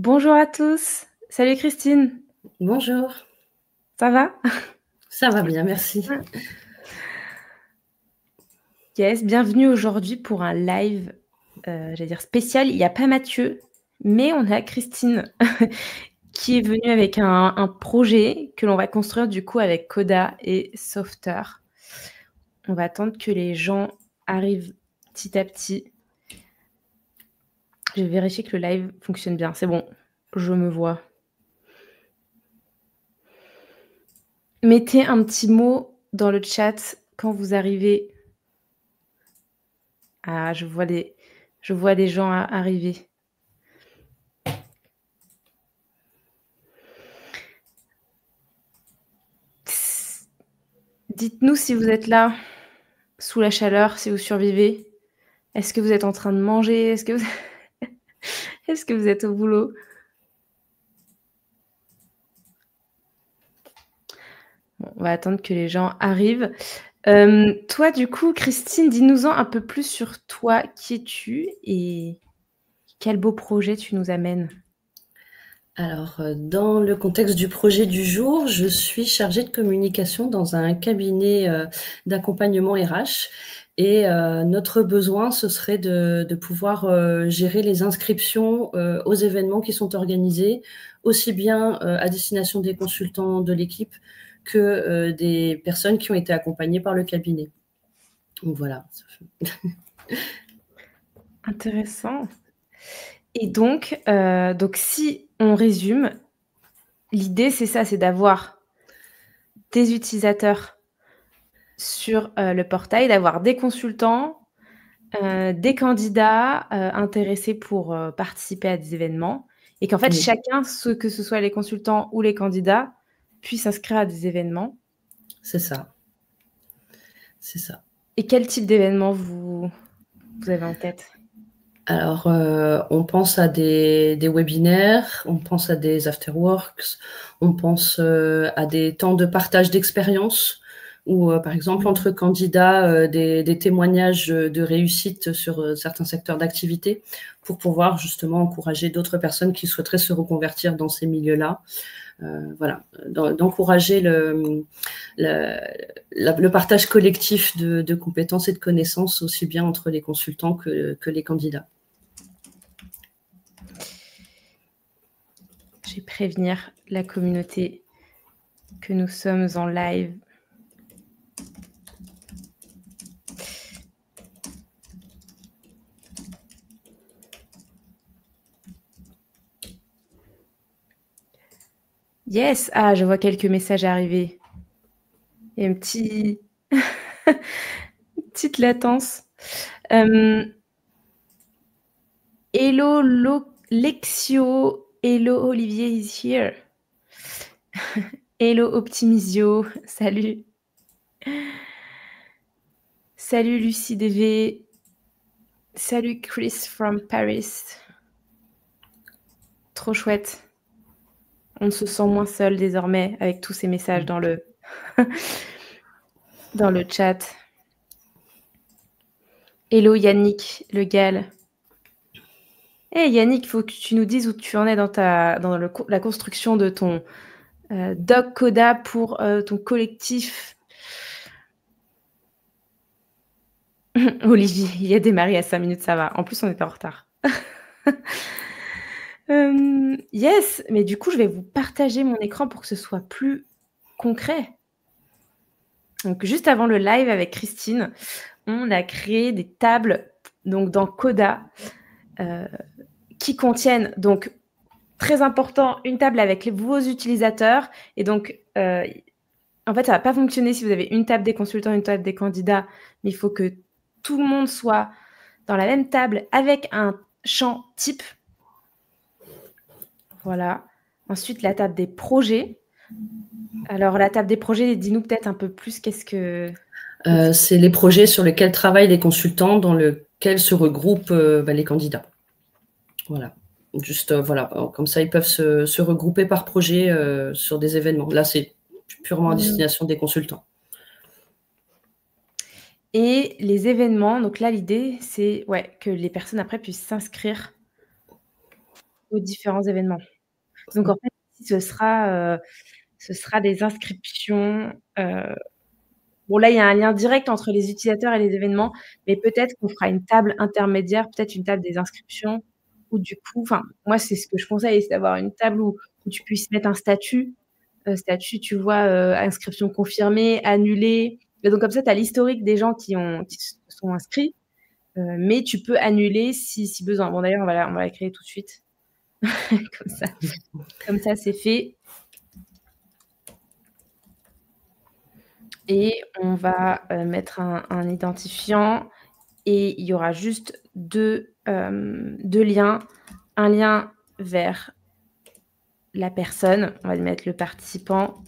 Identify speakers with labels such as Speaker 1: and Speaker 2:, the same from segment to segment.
Speaker 1: Bonjour à tous. Salut Christine.
Speaker 2: Bonjour,
Speaker 1: Ça va?
Speaker 2: ça va bien, merci.
Speaker 1: Ouais. Yes, bienvenue aujourd'hui pour un live, j'allais dire spécial. Il y a pas Mathieu, mais on a Christine qui est venue avec un projet que l'on va construire du coup avec Coda et Softer. On va attendre que les gens arrivent petit à petit. Je vais vérifier que le live fonctionne bien. C'est bon, je me vois. Mettez un petit mot dans le chat quand vous arrivez. Ah, je vois des gens arriver. Dites-nous si vous êtes là, sous la chaleur, si vous survivez. Est-ce que vous êtes en train de manger? Est-ce que vous est-ce que vous êtes au boulot? Bon, on va attendre que les gens arrivent. Toi, du coup, Christine, dis-nous-en un peu plus sur toi. Qui es-tu et quel beau projet tu nous amènes?
Speaker 2: Alors, dans le contexte du projet du jour, je suis chargée de communication dans un cabinet d'accompagnement RH et notre besoin, ce serait de pouvoir gérer les inscriptions aux événements qui sont organisés, aussi bien à destination des consultants de l'équipe que des personnes qui ont été accompagnées par le cabinet. Donc voilà.
Speaker 1: Intéressant. Et donc si on résume, l'idée c'est ça, c'est d'avoir des utilisateurs sur, le portail, d'avoir des consultants, des candidats, intéressés pour, participer à des événements et qu'en fait
Speaker 2: Oui,
Speaker 1: chacun, que ce soit les consultants ou les candidats, puisse s'inscrire à des événements.
Speaker 2: c'est ça. C'est ça.
Speaker 1: Et quel type d'événement vous avez en tête?
Speaker 2: Alors, on pense à des webinaires, on pense à des afterworks, on pense à des temps de partage d'expériences ou, par exemple,
Speaker 1: Mmh.
Speaker 2: entre candidats, des témoignages de réussite sur certains secteurs d'activité pour pouvoir justement encourager d'autres personnes qui souhaiteraient se reconvertir dans ces milieux-là. Voilà, d'encourager le partage collectif de compétences et de connaissances aussi bien entre les consultants que les candidats.
Speaker 1: Je vais prévenir la communauté que nous sommes en live. Yes! Ah, je vois quelques messages arriver. Il y a une petite latence. Hello Lexio. Hello Olivier is here. Hello Optimisio. Salut. Salut Lucie DV. Salut Chris from Paris. Trop chouette. On se sent moins seul désormais avec tous ces messages dans le dans le chat. Hello Yannick Le Gall. Hey Yannick, il faut que tu nous dises où tu en es dans la construction de ton doc Coda pour ton collectif. Olivier, il a démarré à 5 minutes, ça va. En plus, on était en retard. Yes, mais du coup, je vais vous partager mon écran pour que ce soit plus concret. Donc, juste avant le live avec Christine, on a créé des tables donc dans Coda qui contiennent donc très important une table avec vos utilisateurs et donc en fait ça va pas fonctionner si vous avez une table des consultants, une table des candidats, mais il faut que tout le monde soit dans la même table avec un champ type. Voilà. Ensuite, la table des projets. Alors, la table des projets, dis-nous peut-être un peu plus qu'est-ce que...
Speaker 2: C'est les projets sur lesquels travaillent les consultants, dans lesquels se regroupent les candidats. Voilà. Juste, voilà. Comme ça, ils peuvent se regrouper par projet sur des événements. Là, c'est purement à destination des consultants.
Speaker 1: Et les événements, donc là, l'idée, c'est ouais, que les personnes après puissent s'inscrire aux différents événements. Donc en fait, ce sera des inscriptions, bon là, il y a un lien direct entre les utilisateurs et les événements, mais peut-être qu'on fera une table intermédiaire, peut-être une table des inscriptions où du coup enfin, moi, c'est ce que je conseille, c'est d'avoir une table où tu puisses mettre un statut. Statut, tu vois, inscription confirmée, annulée et donc comme ça, tu as l'historique des gens qui se sont inscrits, mais tu peux annuler si besoin. Bon d'ailleurs, on va la créer tout de suite. Comme ça, c'est fait. Et on va, mettre un identifiant et il y aura juste 2 liens. Un lien vers la personne, on va mettre le participant,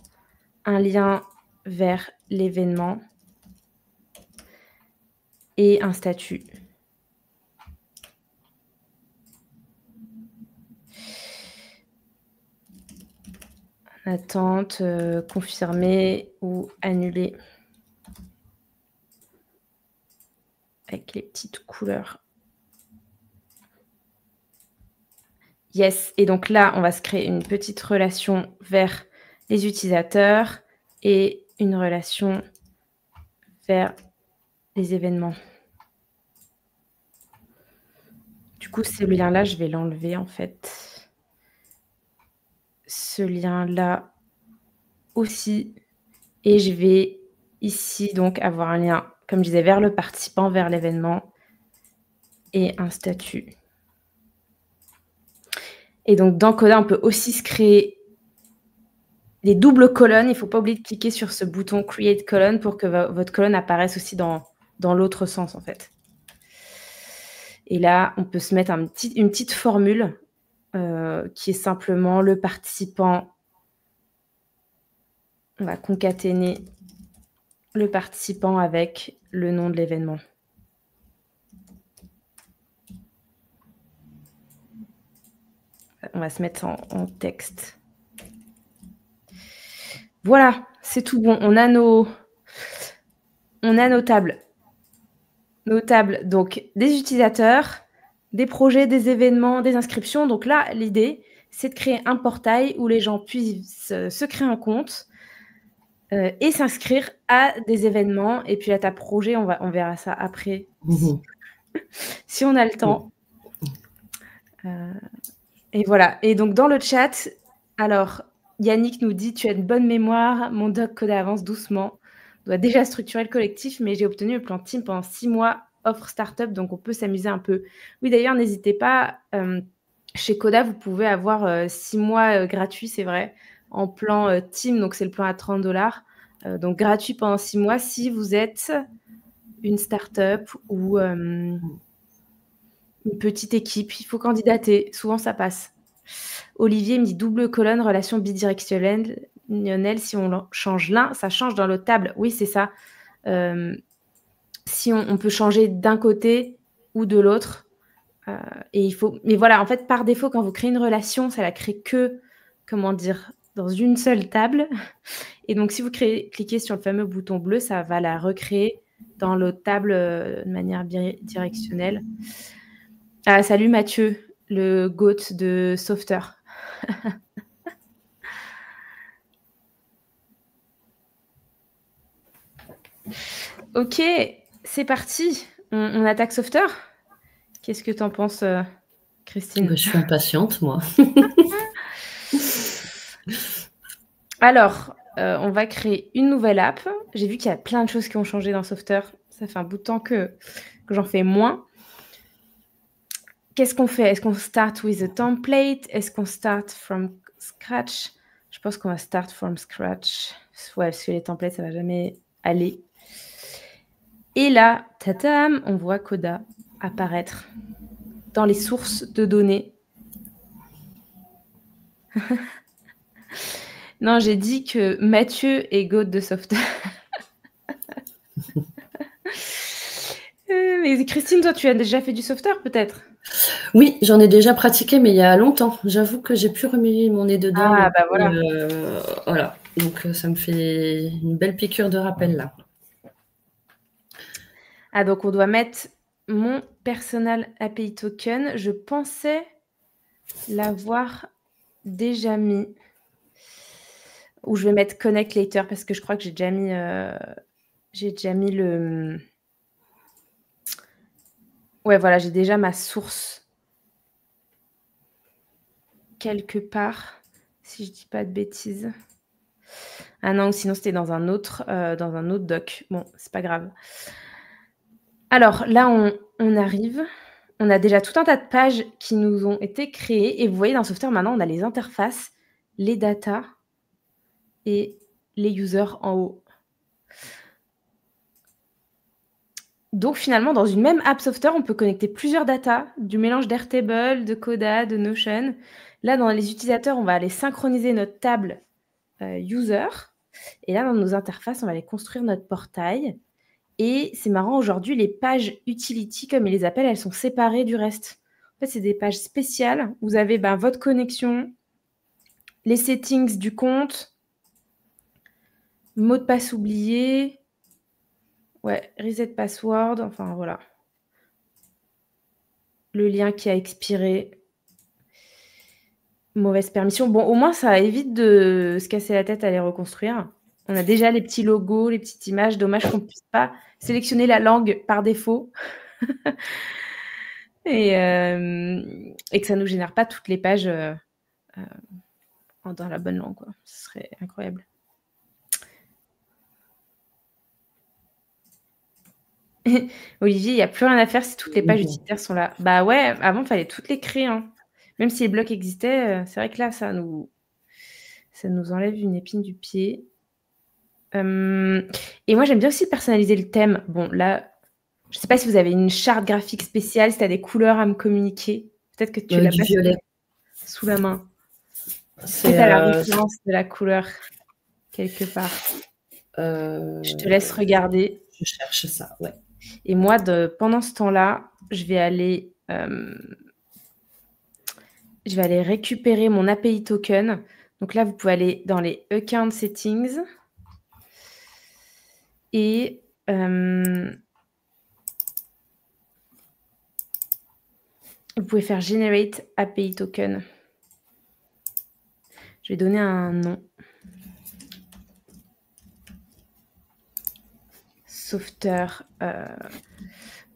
Speaker 1: un lien vers l'événement et un statut. Attente, confirmer ou annuler. Avec les petites couleurs. Yes, et donc là, on va se créer une petite relation vers les utilisateurs et une relation vers les événements. Du coup, ce lien-là, je vais l'enlever en fait. Ce lien-là aussi et je vais ici donc avoir un lien, comme je disais, vers le participant, vers l'événement et un statut. Et donc dans Coda, on peut aussi se créer des doubles colonnes. Il ne faut pas oublier de cliquer sur ce bouton Create Column pour que votre colonne apparaisse aussi dans l'autre sens en fait. Et là, on peut se mettre une petite formule qui est simplement le participant. On va concaténer le participant avec le nom de l'événement. On va se mettre en texte. Voilà, c'est tout bon. On a nos tables. Nos tables, donc des utilisateurs, des projets, des événements, des inscriptions. Donc là, l'idée, c'est de créer un portail où les gens puissent se créer un compte et s'inscrire à des événements. Et puis à ta projet, on verra ça après, si on a le temps. Et voilà. Et donc dans le chat, alors Yannick nous dit: «Tu as une bonne mémoire, mon doc Coda avance doucement. Doit déjà structurer le collectif, mais j'ai obtenu le plan team pendant 6 mois, offre startup, donc on peut s'amuser un peu». Oui, d'ailleurs, n'hésitez pas, chez Coda, vous pouvez avoir 6 mois gratuits, c'est vrai, en plan team, donc c'est le plan à 30 $, donc gratuit pendant 6 mois si vous êtes une startup ou une petite équipe. Il faut candidater, souvent ça passe. Olivier me dit: double colonne, relation bidirectionnelle. Si on change l'un, ça change dans l'autre table. Oui, c'est ça. Si on peut changer d'un côté ou de l'autre. Et il faut. Mais voilà, en fait, par défaut, quand vous créez une relation, ça la crée que, comment dire, dans une seule table. Et donc, si vous cliquez sur le fameux bouton bleu, ça va la recréer dans l'autre table de manière bidirectionnelle. Ah, salut Mathieu, le GOAT de Softer. Ok, c'est parti. On attaque Softer. Qu'est-ce que t'en penses, Christine?
Speaker 2: Je suis impatiente, moi.
Speaker 1: Alors, on va créer une nouvelle app. J'ai vu qu'il y a plein de choses qui ont changé dans Softer. Ça fait un bout de temps que j'en fais moins. Qu'est-ce qu'on fait? Est-ce qu'on start with a template? Est-ce qu'on start from scratch? Je pense qu'on va start from scratch. Ouais, parce que les templates, ça va jamais aller. Et là, tatam, on voit Coda apparaître dans les sources de données. Non, j'ai dit que Mathieu est GOAT de Softer. Mais Christine, toi, tu as déjà fait du Softer, peut-être?
Speaker 2: Oui, j'en ai déjà pratiqué, mais il y a longtemps. J'avoue que j'ai plus remis mon nez dedans.
Speaker 1: Ah, bah voilà.
Speaker 2: Voilà. Donc, ça me fait une belle piqûre de rappel, là.
Speaker 1: Ah, donc on doit mettre mon personal API token. Je pensais l'avoir déjà mis. Ou je vais mettre connect later parce que je crois que j'ai déjà mis le. Ouais, voilà, j'ai déjà ma source quelque part, si je dis pas de bêtises. Ah non, sinon c'était dans un autre doc. Bon, c'est pas grave. Alors là, on arrive. On a déjà tout un tas de pages qui nous ont été créées et vous voyez dans Software maintenant, on a les interfaces, les datas et les users en haut. Donc finalement, dans une même app Software, on peut connecter plusieurs datas, du mélange d'Airtable, de Coda, de Notion. Là, dans les utilisateurs, on va aller synchroniser notre table user. Et là, dans nos interfaces, on va aller construire notre portail. Et c'est marrant, aujourd'hui, les pages utility, comme ils les appellent, elles sont séparées du reste. En fait, c'est des pages spéciales. Vous avez votre connexion, les settings du compte, mot de passe oublié, ouais, reset password, enfin voilà. Le lien qui a expiré, mauvaise permission. Bon, au moins, ça évite de se casser la tête à les reconstruire. On a déjà les petits logos, les petites images. Dommage qu'on ne puisse pas sélectionner la langue par défaut. Et que ça ne nous génère pas toutes les pages dans la bonne langue, quoi. Ce serait incroyable. Olivier, il n'y a plus rien à faire si toutes les pages utilitaires sont là. Bah ouais, avant, il fallait toutes les créer. Hein. Même si les blocs existaient, c'est vrai que là, ça nous enlève une épine du pied. Et moi, j'aime bien aussi personnaliser le thème. Bon, là, je ne sais pas si vous avez une charte graphique spéciale, si tu as des couleurs à me communiquer. Peut-être que tu l'as
Speaker 2: du
Speaker 1: pas
Speaker 2: violet.
Speaker 1: Sous la main. C'est la référence de la couleur quelque part. Je te laisse regarder.
Speaker 2: Je cherche ça, ouais.
Speaker 1: Et moi, pendant ce temps-là, je vais aller récupérer mon API token. Donc là, vous pouvez aller dans les account settings et vous pouvez faire generate API token. Je vais donner un nom. Software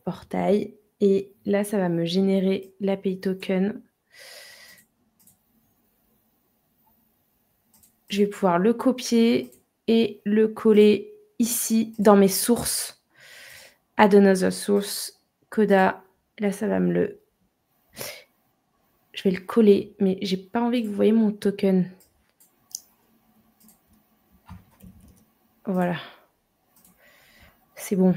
Speaker 1: portail. Et là, ça va me générer l'API token. Je vais pouvoir le copier et le coller ici dans mes sources. Add another source, Coda. Là, ça va me le... Je vais le coller, mais j'ai pas envie que vous voyez mon token. Voilà. C'est bon.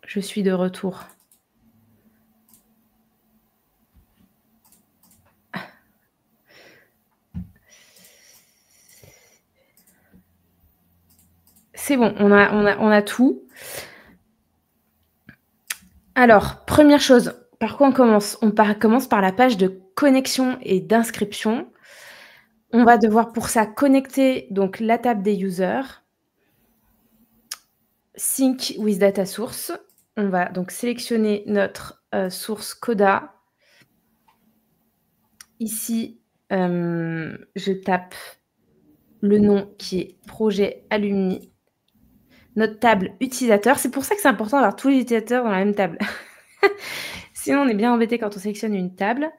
Speaker 1: Je suis de retour. C'est bon, on a tout. Alors, première chose, par quoi on commence? On commence par la page de connexion et d'inscription. On va devoir pour ça connecter donc la table des users. Sync with data source. On va donc sélectionner notre source Coda. Ici, je tape le nom qui est projet Alumni. Notre table utilisateur. C'est pour ça que c'est important d'avoir tous les utilisateurs dans la même table. Sinon, on est bien embêté quand on sélectionne une table.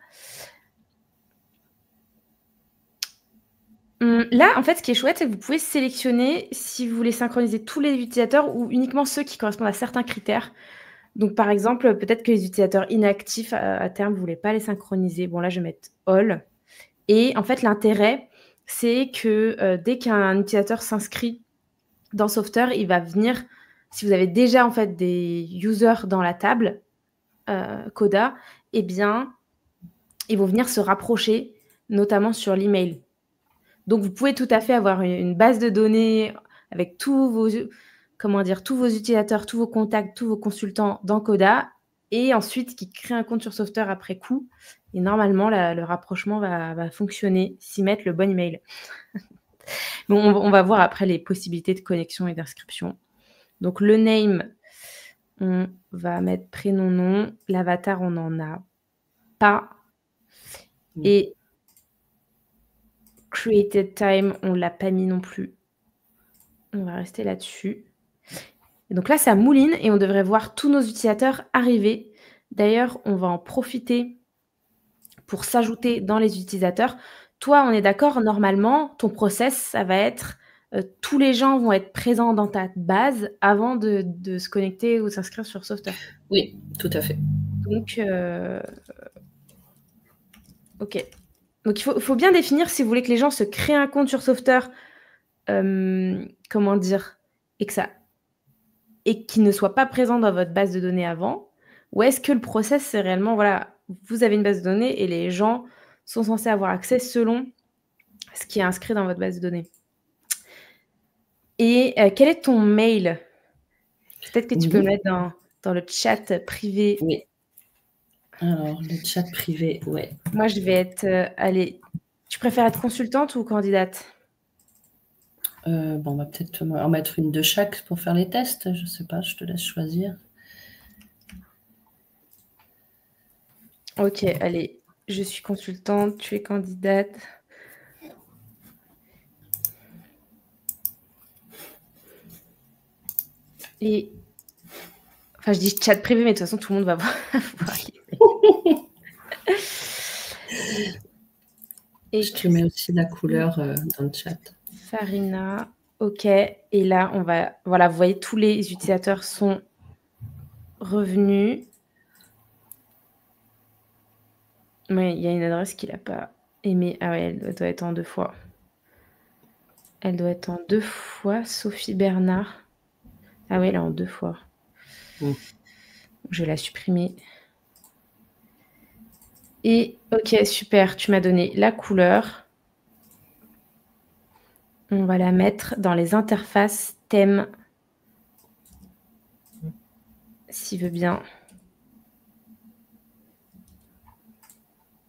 Speaker 1: Là, en fait, ce qui est chouette, c'est que vous pouvez sélectionner si vous voulez synchroniser tous les utilisateurs ou uniquement ceux qui correspondent à certains critères. Donc, par exemple, peut-être que les utilisateurs inactifs, à terme, vous ne voulez pas les synchroniser. Bon, là, je vais mettre All. Et en fait, l'intérêt, c'est que dès qu'un utilisateur s'inscrit dans Software, il va venir, si vous avez déjà en fait des users dans la table Coda, eh bien, ils vont venir se rapprocher, notamment sur l'email. Donc, vous pouvez tout à fait avoir une base de données avec tous vos utilisateurs, tous vos contacts, tous vos consultants dans Coda, et ensuite qui crée un compte sur Software après coup. Et normalement, le rapprochement va fonctionner s'ils mettent le bon email. Bon, on va voir après les possibilités de connexion et d'inscription. Donc, le name, On va mettre prénom, nom. L'avatar, on n'en a pas. Et created time, on ne l'a pas mis non plus. On va rester là-dessus. Et donc là, ça mouline et on devrait voir tous nos utilisateurs arriver. D'ailleurs, on va en profiter pour s'ajouter dans les utilisateurs. Toi, on est d'accord, normalement, ton process, ça va être tous les gens vont être présents dans ta base avant de se connecter ou s'inscrire sur Software.
Speaker 2: Oui, tout à fait.
Speaker 1: Donc, ok. Donc, il faut bien définir si vous voulez que les gens se créent un compte sur Software, comment dire, et qu'ils ne soient pas présents dans votre base de données avant, ou est-ce que le process, c'est réellement, voilà, vous avez une base de données et les gens sont censés avoir accès selon ce qui est inscrit dans votre base de données. Et quel est ton mail? Peut-être que tu peux me mettre dans le chat privé.
Speaker 2: Oui. Alors, le chat privé, ouais.
Speaker 1: Moi, je vais être... allez, tu préfères être consultante ou candidate?
Speaker 2: Bon, on va peut-être en mettre une de chaque pour faire les tests. Je sais pas, je te laisse choisir.
Speaker 1: Ok, allez. Je suis consultante, tu es candidate. Et... Enfin, je dis chat privé, mais de toute façon, tout le monde va voir.
Speaker 2: Et je te mets aussi la couleur dans le chat.
Speaker 1: Farina, ok. Et là, on va... Voilà, vous voyez, tous les utilisateurs sont revenus. Mais il y a une adresse qu'il n'a pas aimée. Ah ouais, elle doit être en 2 fois. Elle doit être en 2 fois, Sophie Bernard. Ah oui, elle est en 2 fois. Je vais la supprimer. Et ok, super, tu m'as donné la couleur. On va la mettre dans les interfaces thèmes. S'il veut bien.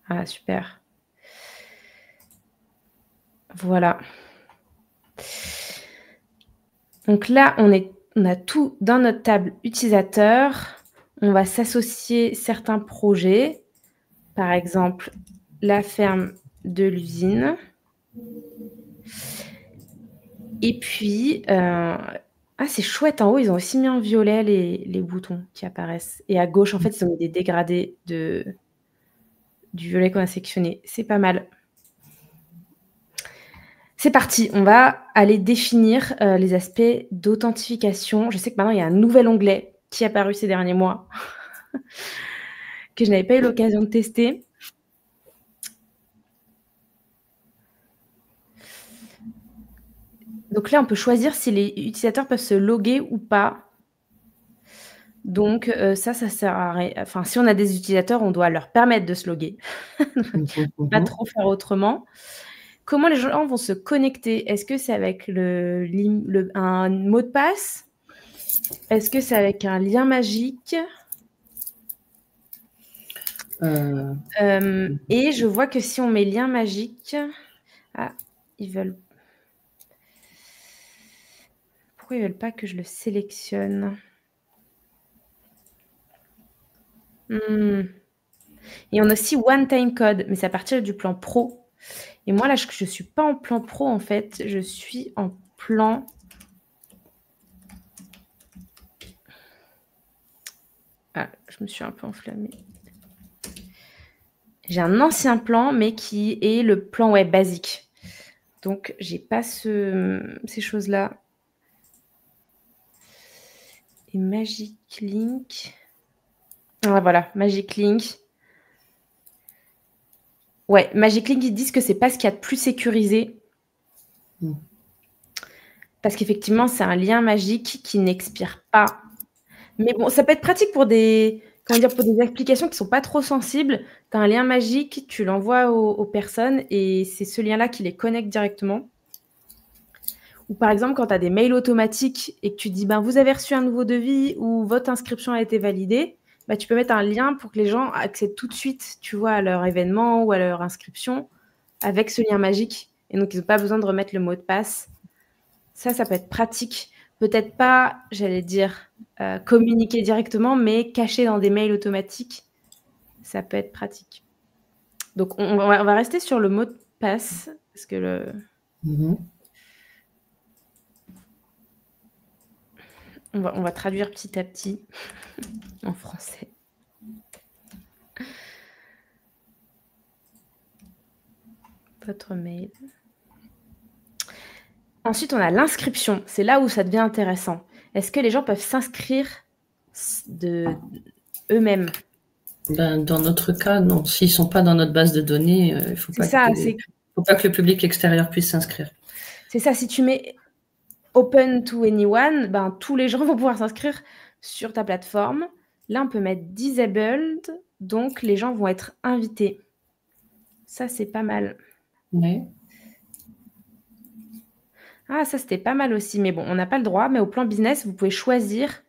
Speaker 1: Ah, super. Voilà. Donc là, on a tout dans notre table utilisateur. On va s'associer certains projets. Par exemple, la ferme de l'usine. Et puis, ah, c'est chouette. En haut, ils ont aussi mis en violet les boutons qui apparaissent. Et à gauche, en fait, ils ont mis des dégradés du violet qu'on a sélectionné. C'est pas mal. C'est parti. On va aller définir les aspects d'authentification. Je sais que maintenant, il y a un nouvel onglet qui est apparu ces derniers mois que je n'avais pas eu l'occasion de tester. Donc là, on peut choisir si les utilisateurs peuvent se loguer ou pas. Donc ça sert à rien. Enfin, si on a des utilisateurs, on doit leur permettre de se loguer. Pas trop faire autrement. Comment les gens vont se connecter? Est-ce que c'est avec un mot de passe? Est-ce que c'est avec un lien magique? Et je vois que si on met lien magique... Ah, ils veulent... Pourquoi ils veulent pas que je le sélectionne? Et on a aussi One Time Code, mais c'est à partir du plan pro. Et moi, là, je ne suis pas en plan pro, en fait. Je suis en plan... Ah, je me suis un peu enflammée. J'ai un ancien plan, mais qui est le plan web basique. Donc, j'ai pas ces choses-là. Et Magic Link... Ah, voilà, Magic Link. Ouais, Magic Link, ils disent que c'est pas ce qu'il y a de plus sécurisé. Parce qu'effectivement, c'est un lien magique qui n'expire pas. Mais bon, ça peut être pratique pour des applications qui ne sont pas trop sensibles. Tu as un lien magique, tu l'envoies aux personnes et c'est ce lien-là qui les connecte directement. Ou par exemple, quand tu as des mails automatiques et que tu dis vous avez reçu un nouveau devis ou votre inscription a été validée, tu peux mettre un lien pour que les gens accèdent tout de suite, tu vois, à leur événement ou à leur inscription avec ce lien magique. Et donc, ils n'ont pas besoin de remettre le mot de passe. Ça peut être pratique peut-être pas, j'allais dire, communiquer directement, mais cacher dans des mails automatiques, ça peut être pratique. Donc on va rester sur le mot de passe parce que on va traduire petit à petit en français. Votre mail. Ensuite, on a l'inscription. C'est là où ça devient intéressant. Est-ce que les gens peuvent s'inscrire eux-mêmes?
Speaker 2: Dans notre cas, non. S'ils ne sont pas dans notre base de données, il ne faut pas que le public extérieur puisse s'inscrire.
Speaker 1: C'est ça. Si tu mets open to anyone, tous les gens vont pouvoir s'inscrire sur ta plateforme. Là, on peut mettre disabled. Donc, les gens vont être invités. Ça, c'est pas mal.
Speaker 2: Oui.
Speaker 1: Ah, ça, c'était pas mal aussi. Mais bon, on n'a pas le droit. Mais au plan business, vous pouvez choisir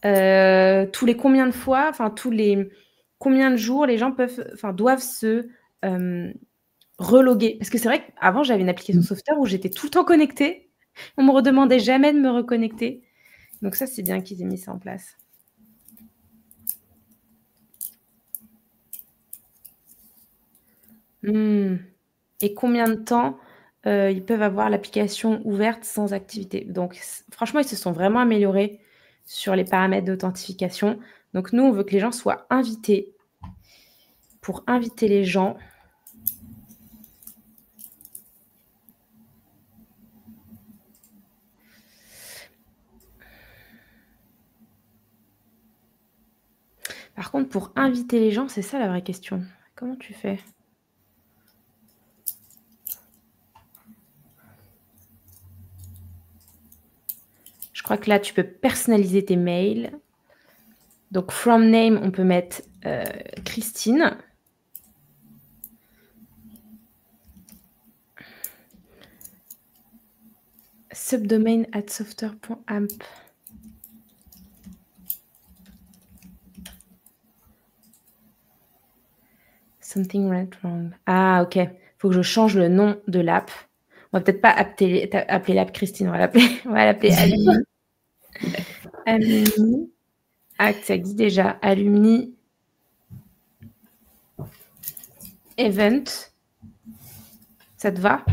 Speaker 1: tous les combien de fois, tous les combien de jours les gens doivent se reloguer. Parce que c'est vrai qu'avant, j'avais une application Software où j'étais tout le temps connectée. On me redemandait jamais de me reconnecter. Donc ça, c'est bien qu'ils aient mis ça en place. Et combien de temps ils peuvent avoir l'application ouverte sans activité. Donc, franchement, ils se sont vraiment améliorés sur les paramètres d'authentification. Donc, nous, on veut que les gens soient invités. Pour inviter les gens, par contre, pour inviter les gens, c'est ça la vraie question. Comment tu fais ? Je crois que là, tu peux personnaliser tes mails. Donc, from name, on peut mettre Christine. Subdomain @software.amp. Something went wrong. Ah, ok. Il faut que je change le nom de l'app. On va peut-être pas appeler l'app Christine. On va l'appeler Alumni. Alumni. Ah, ça existe déjà. Alumni Event. Ça te va ?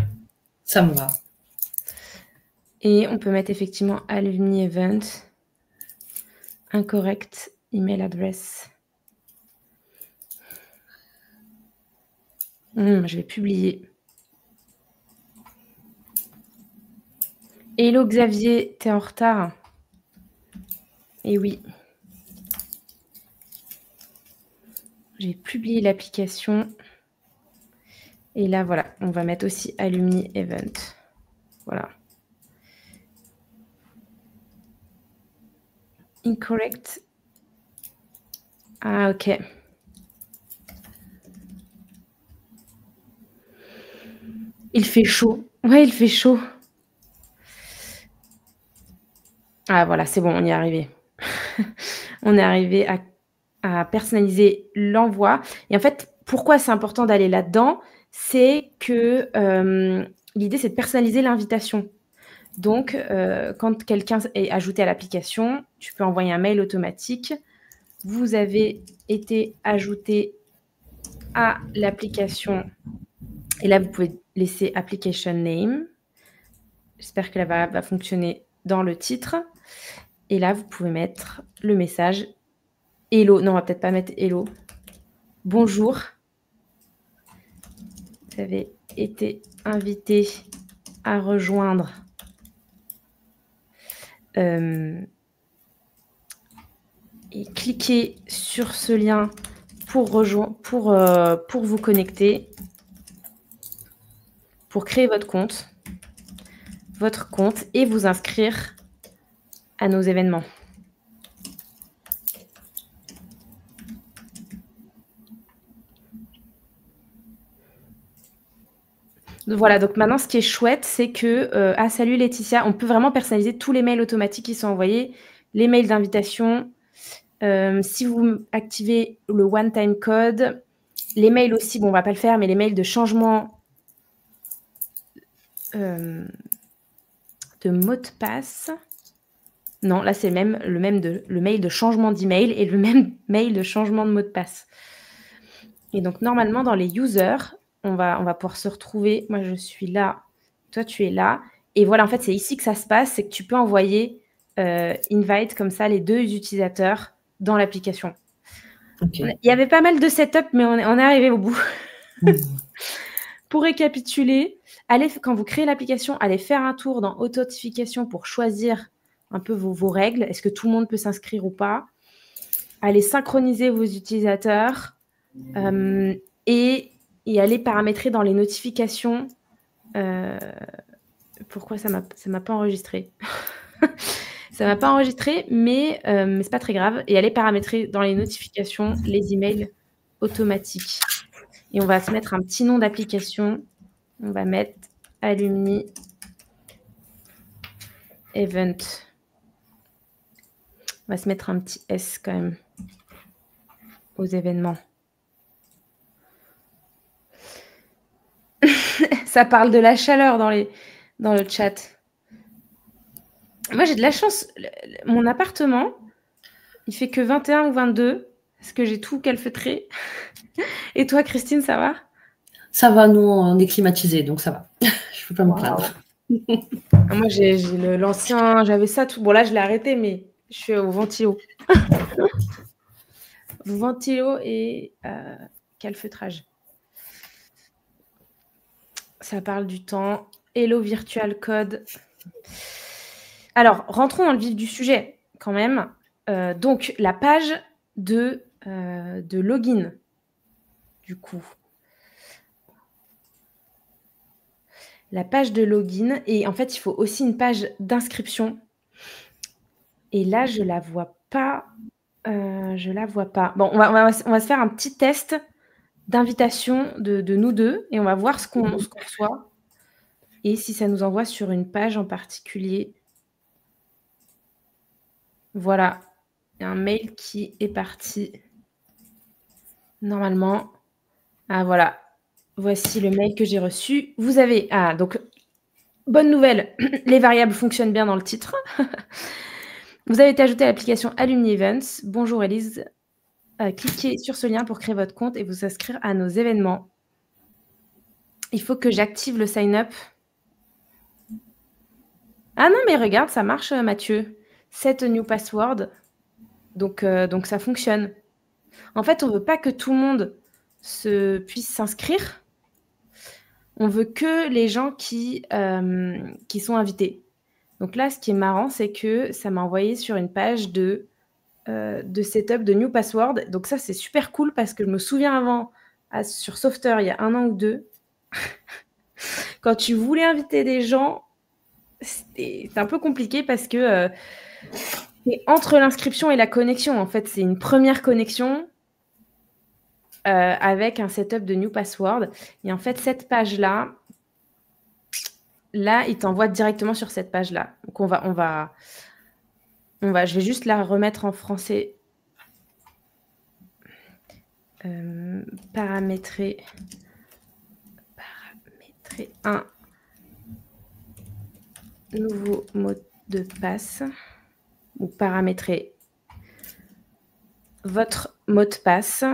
Speaker 2: Ça me va.
Speaker 1: Et on peut mettre effectivement Alumni Event. Incorrect email address. Je vais publier. Hello Xavier, t'es en retard. Et oui. J'ai publié l'application. Et là, voilà, on va mettre aussi Alumni Event. Voilà. Incorrect. Ah, ok. Il fait chaud. Ouais, il fait chaud. Ah, voilà, c'est bon, on y est arrivé. On est arrivé à personnaliser l'envoi. Et en fait, pourquoi c'est important d'aller là-dedans ? C'est que l'idée, c'est de personnaliser l'invitation. Donc, quand quelqu'un est ajouté à l'application, tu peux envoyer un mail automatique. Vous avez été ajouté à l'application. Et là, vous pouvez laisser application name. J'espère que la variable va fonctionner dans le titre. Et là, vous pouvez mettre le message hello. Non, on va peut-être pas mettre hello. Bonjour. Vous avez été invité à rejoindre et cliquez sur ce lien pour vous connecter, pour créer votre compte et vous inscrire à nos événements. Voilà, donc maintenant, ce qui est chouette, c'est que salut Laetitia, on peut vraiment personnaliser tous les mails automatiques qui sont envoyés, les mails d'invitation. Si vous activez le one-time code, les mails aussi, bon, on va pas le faire, mais les mails de changement de mot de passe. Non, là, c'est le mail de changement d'email et le même mail de changement de mot de passe. Et donc, normalement, dans les users, on va pouvoir se retrouver. Moi, je suis là. Toi, tu es là. Et voilà, en fait, c'est ici que ça se passe. C'est que tu peux envoyer invite comme ça les deux utilisateurs dans l'application.
Speaker 2: Okay.
Speaker 1: Il y avait pas mal de setup, mais on est arrivé au bout. Pour récapituler, quand vous créez l'application, allez faire un tour dans authentification pour choisir un peu vos règles. Est-ce que tout le monde peut s'inscrire ou pas? Allez synchroniser vos utilisateurs et allez paramétrer dans les notifications. Pourquoi ça m'a pas enregistré? Ça m'a pas enregistré, mais c'est pas très grave. Et allez paramétrer dans les notifications les emails automatiques. Et on va se mettre un petit nom d'application. On va mettre Alumni Event. On va se mettre un petit S quand même aux événements. Ça parle de la chaleur dans le chat. Moi, j'ai de la chance. Mon appartement, il fait que 21 ou 22 parce que j'ai tout calfeutré. Et toi, Christine, ça va?
Speaker 2: Ça va, nous, on est climatisé, donc ça va. Je peux pas me plaindre.
Speaker 1: Moi, j'ai l'ancien, j'avais ça tout. Bon, là, je l'ai arrêté, mais je suis au ventilo. Ventilo et calfeutrage. Ça parle du temps. Hello Virtual Code. Alors, rentrons dans le vif du sujet quand même. Donc, la page de login, du coup. La page de login. Et en fait, il faut aussi une page d'inscription. Et là, je la vois pas. Je la vois pas. Bon, on va se faire un petit test d'invitation de nous deux et on va voir ce qu'on reçoit et si ça nous envoie sur une page en particulier. Voilà, il y a un mail qui est parti. Normalement, voilà. Voici le mail que j'ai reçu. Vous avez, donc, bonne nouvelle, les variables fonctionnent bien dans le titre. Vous avez été ajouté à l'application Alumni Events. Bonjour Elise. Cliquez sur ce lien pour créer votre compte et vous inscrire à nos événements. Il faut que j'active le sign-up. Ah non, mais regarde, ça marche, Mathieu. Set a new password. Donc ça fonctionne. En fait, on ne veut pas que tout le monde puisse s'inscrire. On veut que les gens qui sont invités. Donc là, ce qui est marrant, c'est que ça m'a envoyé sur une page de setup de new password. Donc ça, c'est super cool parce que je me souviens avant, sur Software, il y a 1 an ou 2, quand tu voulais inviter des gens, c'est un peu compliqué parce que c'est entre l'inscription et la connexion. En fait, c'est une première connexion avec un setup de new password. Et en fait, cette page-là, là, il t'envoie directement sur cette page-là. Donc, je vais juste la remettre en français. Paramétrer un nouveau mot de passe ou paramétrer votre mot de passe.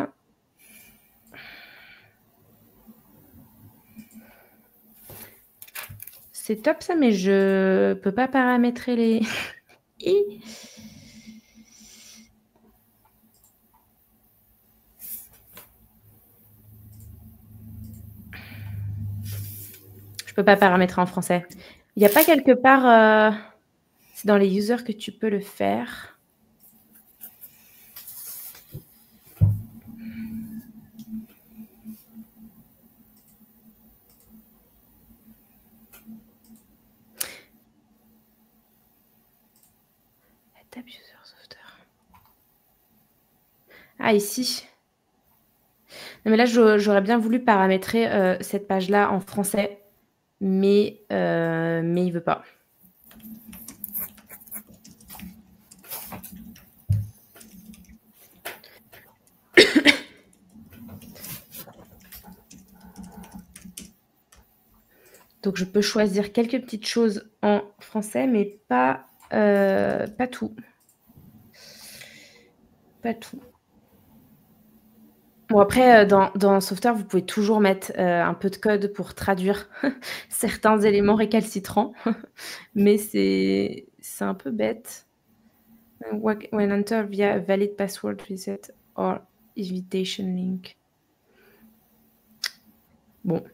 Speaker 1: C'est top ça, mais je peux pas paramétrer les... Je peux pas paramétrer en français. Il n'y a pas quelque part... c'est dans les users que tu peux le faire. Tab user software. Ah, ici. Non, mais là, j'aurais bien voulu paramétrer cette page-là en français, mais il veut pas. Donc, je peux choisir quelques petites choses en français, mais pas tout. Pas tout. Bon après, dans Sauveteur, vous pouvez toujours mettre, un peu de code pour traduire certains éléments récalcitrants, mais c'est un peu bête. When enter via valid password reset or invitation link. Bon,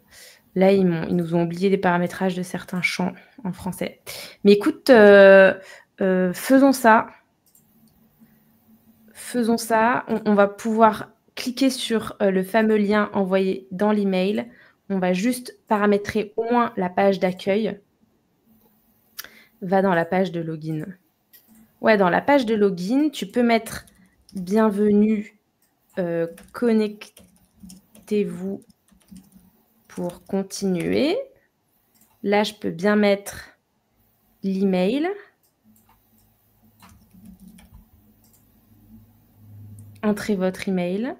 Speaker 1: là, ils nous ont oublié les paramétrages de certains champs en français. Mais écoute, faisons ça. Faisons ça. On va pouvoir cliquer sur, le fameux lien envoyé dans l'email. On va juste paramétrer au moins la page d'accueil. Va dans la page de login. Ouais, dans la page de login, tu peux mettre bienvenue, connectez-vous pour continuer. Là, je peux bien mettre l'email. Entrez votre email.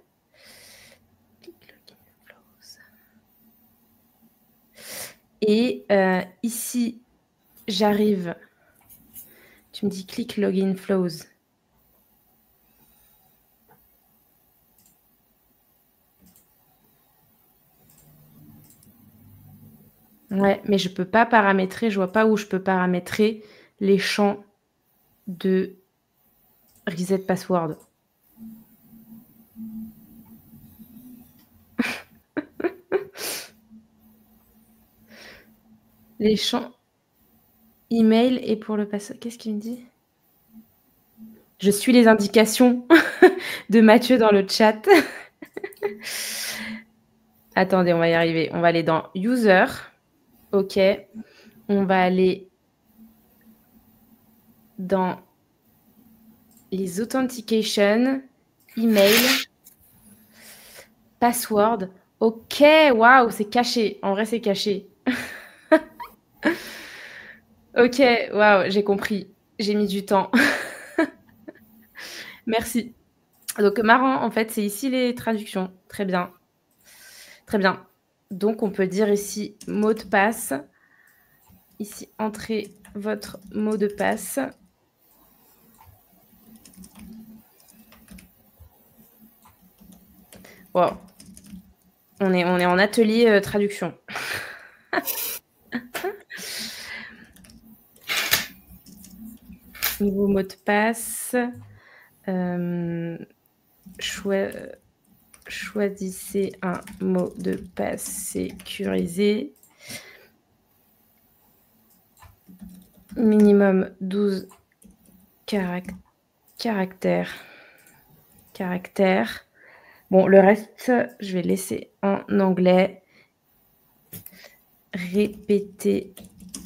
Speaker 1: Et ici, j'arrive. Tu me dis click login flows. Ouais, mais je peux pas paramétrer, je vois pas où je peux paramétrer les champs de reset password. Les champs email et pour le password. Qu'est-ce qu'il me dit? Je suis les indications de Mathieu dans le chat. Attendez, on va y arriver. On va aller dans user. OK. On va aller dans les authentication, email, password. OK, waouh, c'est caché. En vrai, c'est caché. OK, waouh, j'ai compris. J'ai mis du temps. Merci. Donc, marrant, en fait, c'est ici les traductions. Très bien. Très bien. Donc, on peut dire ici mot de passe. Ici, entrez votre mot de passe. Wow. On est en atelier traduction. Nouveau mot de passe. Choisissez un mot de passe sécurisé. Minimum 12 caractères. Bon, le reste, je vais laisser en anglais. Répétez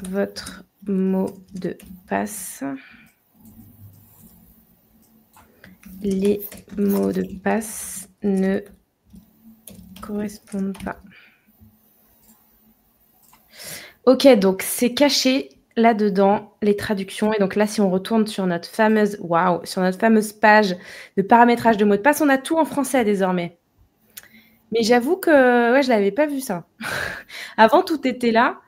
Speaker 1: votre mot de passe. Les mots de passe ne correspondent pas. OK, donc c'est caché là-dedans, les traductions. Et donc là, si on retourne sur notre fameuse, page de paramétrage de mots de passe, on a tout en français désormais. Mais j'avoue que ouais, je l'avais pas vu ça. Avant, tout était là.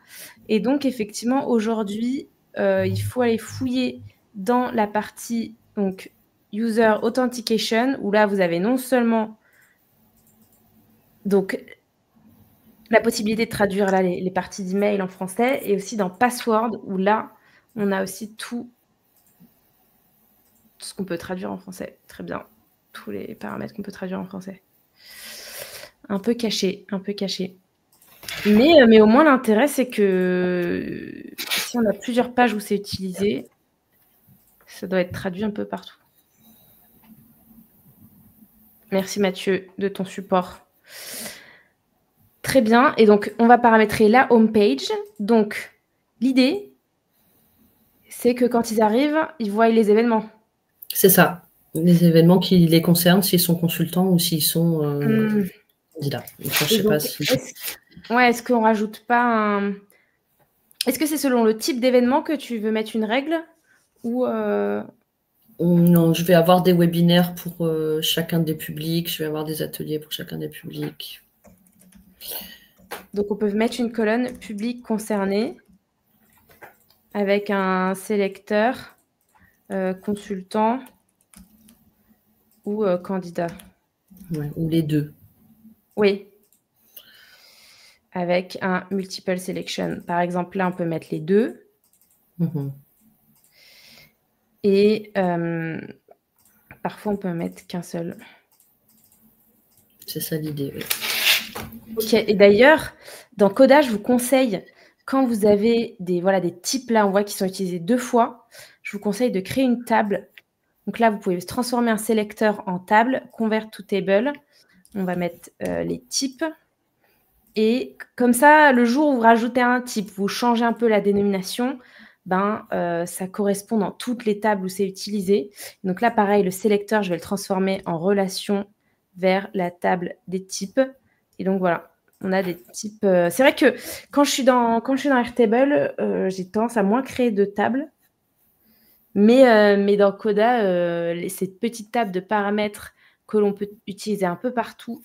Speaker 1: Et donc, effectivement, aujourd'hui, il faut aller fouiller dans la partie donc, User Authentication, où là, vous avez non seulement donc, la possibilité de traduire là, les parties d'email en français, et aussi dans Password, où là, on a aussi tout ce qu'on peut traduire en français. Très bien. Tous les paramètres qu'on peut traduire en français. Un peu caché. Mais au moins, l'intérêt, c'est que si on a plusieurs pages où c'est utilisé, ça doit être traduit un peu partout. Merci Mathieu de ton support. Très bien. Et donc, on va paramétrer la home page. Donc, l'idée, c'est que quand ils arrivent, ils voient les événements.
Speaker 2: C'est ça. Les événements qui les concernent, s'ils sont consultants ou s'ils sont candidats. Enfin, je sais pas si...
Speaker 1: Est-ce qu'on rajoute pas un... Est-ce que c'est selon le type d'événement que tu veux mettre une règle ou
Speaker 2: Non, je vais avoir des webinaires pour chacun des publics. Je vais avoir des ateliers pour chacun des publics.
Speaker 1: Donc, on peut mettre une colonne public concerné. avec un sélecteur, consultant ou candidat.
Speaker 2: Ouais, ou les deux.
Speaker 1: Oui. Avec un multiple selection. Par exemple, là, on peut mettre les deux. Et parfois, on peut mettre qu'un seul.
Speaker 2: C'est ça l'idée, oui.
Speaker 1: Ok, et d'ailleurs, dans Coda, je vous conseille, quand vous avez des types là, on voit qui sont utilisés 2 fois, je vous conseille de créer une table. Donc là, vous pouvez transformer un sélecteur en table, convert to table. On va mettre les types. Et comme ça, le jour où vous rajoutez un type, vous changez un peu la dénomination, ça correspond dans toutes les tables où c'est utilisé. Donc là, pareil, le sélecteur, je vais le transformer en relation vers la table des types. Et donc voilà, on a des types. C'est vrai que quand je suis dans Airtable, j'ai tendance à moins créer de tables. Mais dans Coda, ces petites tables de paramètres que l'on peut utiliser un peu partout,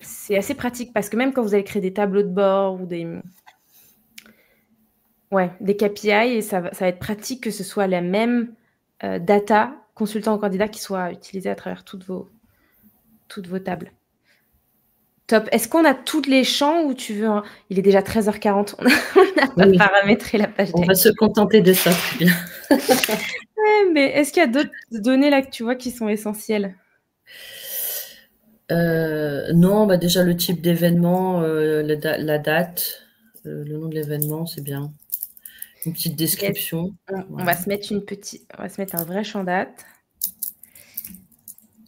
Speaker 1: c'est assez pratique parce que même quand vous allez créer des tableaux de bord ou des KPI, et ça va être pratique que ce soit la même data consultant ou candidat qui soit utilisée à travers toutes vos tables. Top. Est-ce qu'on a tous les champs ou tu veux Il est déjà 13h40. On n'a pas paramétré la page
Speaker 2: On va se contenter de ça, très bien.
Speaker 1: Mais est-ce qu'il y a d'autres données là que tu vois qui sont essentielles?
Speaker 2: Non, déjà le type d'événement, la date, le nom de l'événement, c'est bien. Une petite description.
Speaker 1: Yes. On va se mettre un vrai champ date.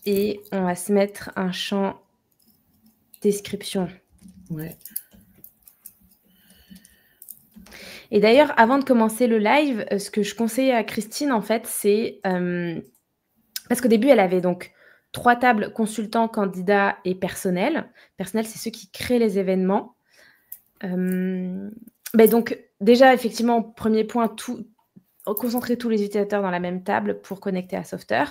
Speaker 1: Et on va se mettre un champ description.
Speaker 2: Ouais.
Speaker 1: Et d'ailleurs, avant de commencer le live, ce que je conseille à Christine, en fait, c'est... parce qu'au début, elle avait donc 3 tables, consultant, candidat et personnel. Personnel, c'est ceux qui créent les événements. Donc, déjà, effectivement, premier point, concentrer tous les utilisateurs dans la même table pour connecter à Softer.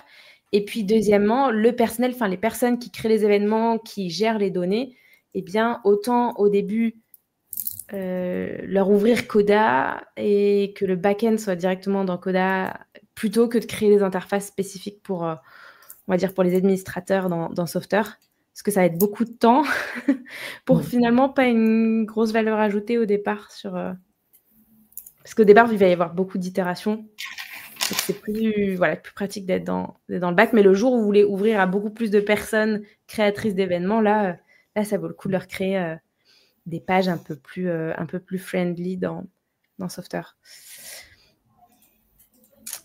Speaker 1: Et puis, deuxièmement, le personnel, enfin les personnes qui créent les événements, qui gèrent les données, autant au début leur ouvrir Coda et que le back-end soit directement dans Coda plutôt que de créer des interfaces spécifiques pour, on va dire, pour les administrateurs dans Softer. Parce que ça va être beaucoup de temps pour finalement pas une grosse valeur ajoutée au départ parce qu'au départ, il va y avoir beaucoup d'itérations. C'est plus pratique d'être dans le bac. Mais le jour où vous voulez ouvrir à beaucoup plus de personnes créatrices d'événements, là, ça vaut le coup de leur créer des pages un peu plus friendly dans Softer.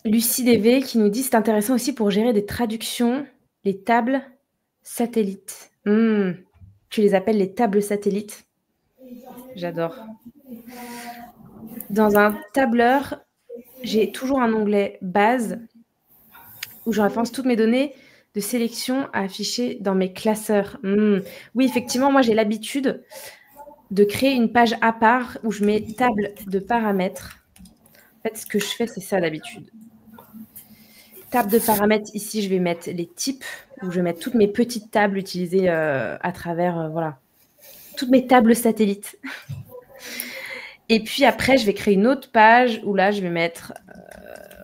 Speaker 1: Lucie DV qui nous dit c'est intéressant aussi pour gérer des traductions, les tables satellites. Tu les appelles les tables satellites? J'adore. Dans un tableur, j'ai toujours un onglet base où je référence toutes mes données de sélection à afficher dans mes classeurs. Oui, effectivement, moi j'ai l'habitude de créer une page à part où je mets table de paramètres. En fait, ce que je fais, c'est ça d'habitude. Table de paramètres, ici, je vais mettre les types, où je vais mettre toutes mes petites tables utilisées à travers, toutes mes tables satellites. Et puis après, je vais créer une autre page où là, je vais mettre,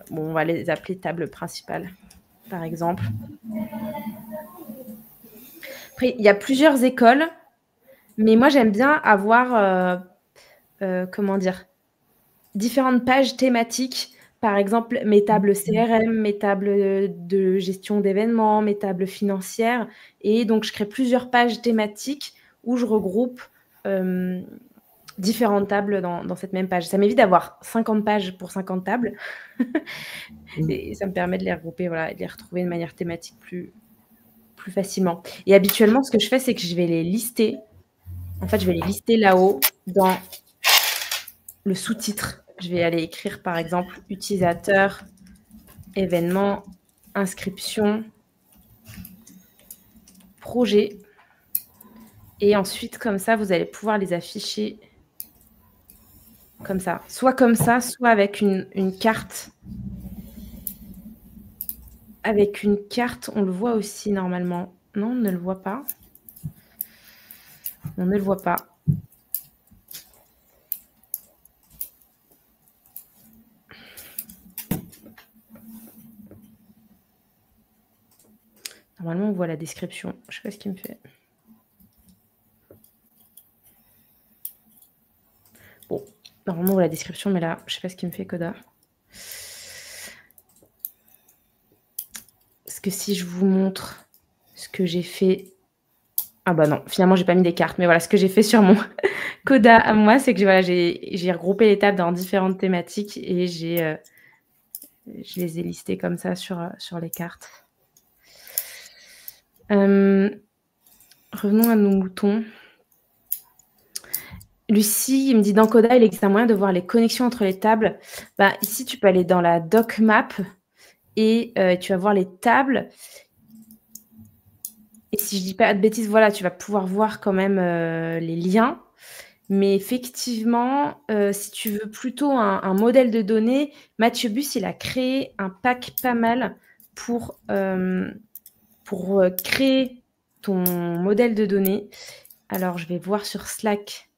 Speaker 1: on va les appeler tables principales, par exemple. Après, il y a plusieurs écoles, mais moi, j'aime bien avoir, différentes pages thématiques. Par exemple, mes tables CRM, mes tables de gestion d'événements, mes tables financières. Et donc, je crée plusieurs pages thématiques où je regroupe différentes tables dans cette même page. Ça m'évite d'avoir 50 pages pour 50 tables. Et ça me permet de les regrouper, et de les retrouver de manière thématique plus facilement. Et habituellement, ce que je fais, c'est que je vais les lister. En fait, je vais les lister là-haut dans le sous-titre. Je vais aller écrire, par exemple, utilisateur, événement, inscription, projet. Et ensuite, comme ça, vous allez pouvoir les afficher comme ça. Soit comme ça, soit avec une carte. Avec une carte, on le voit aussi normalement. Non, on ne le voit pas. On ne le voit pas. Normalement, on voit la description. Je ne sais pas ce qu'il me fait. Bon, normalement, on voit la description, mais là, je ne sais pas ce qu'il me fait, Coda. Parce que si je vous montre ce que j'ai fait... Ah bah non, finalement, j'ai pas mis des cartes. Mais voilà, ce que j'ai fait sur mon Coda à moi, c'est que j'ai regroupé les tables dans différentes thématiques et je les ai listées comme ça sur les cartes. Revenons à nos moutons. Lucie, il me dit dans Coda, il existe un moyen de voir les connexions entre les tables. Bah, ici, tu peux aller dans la doc map et tu vas voir les tables. Et si je dis pas de bêtises, voilà, tu vas pouvoir voir quand même les liens. Mais effectivement, si tu veux plutôt un modèle de données, Mathieu Bus, il a créé un pack pas mal pour créer ton modèle de données. Alors, je vais voir sur Slack.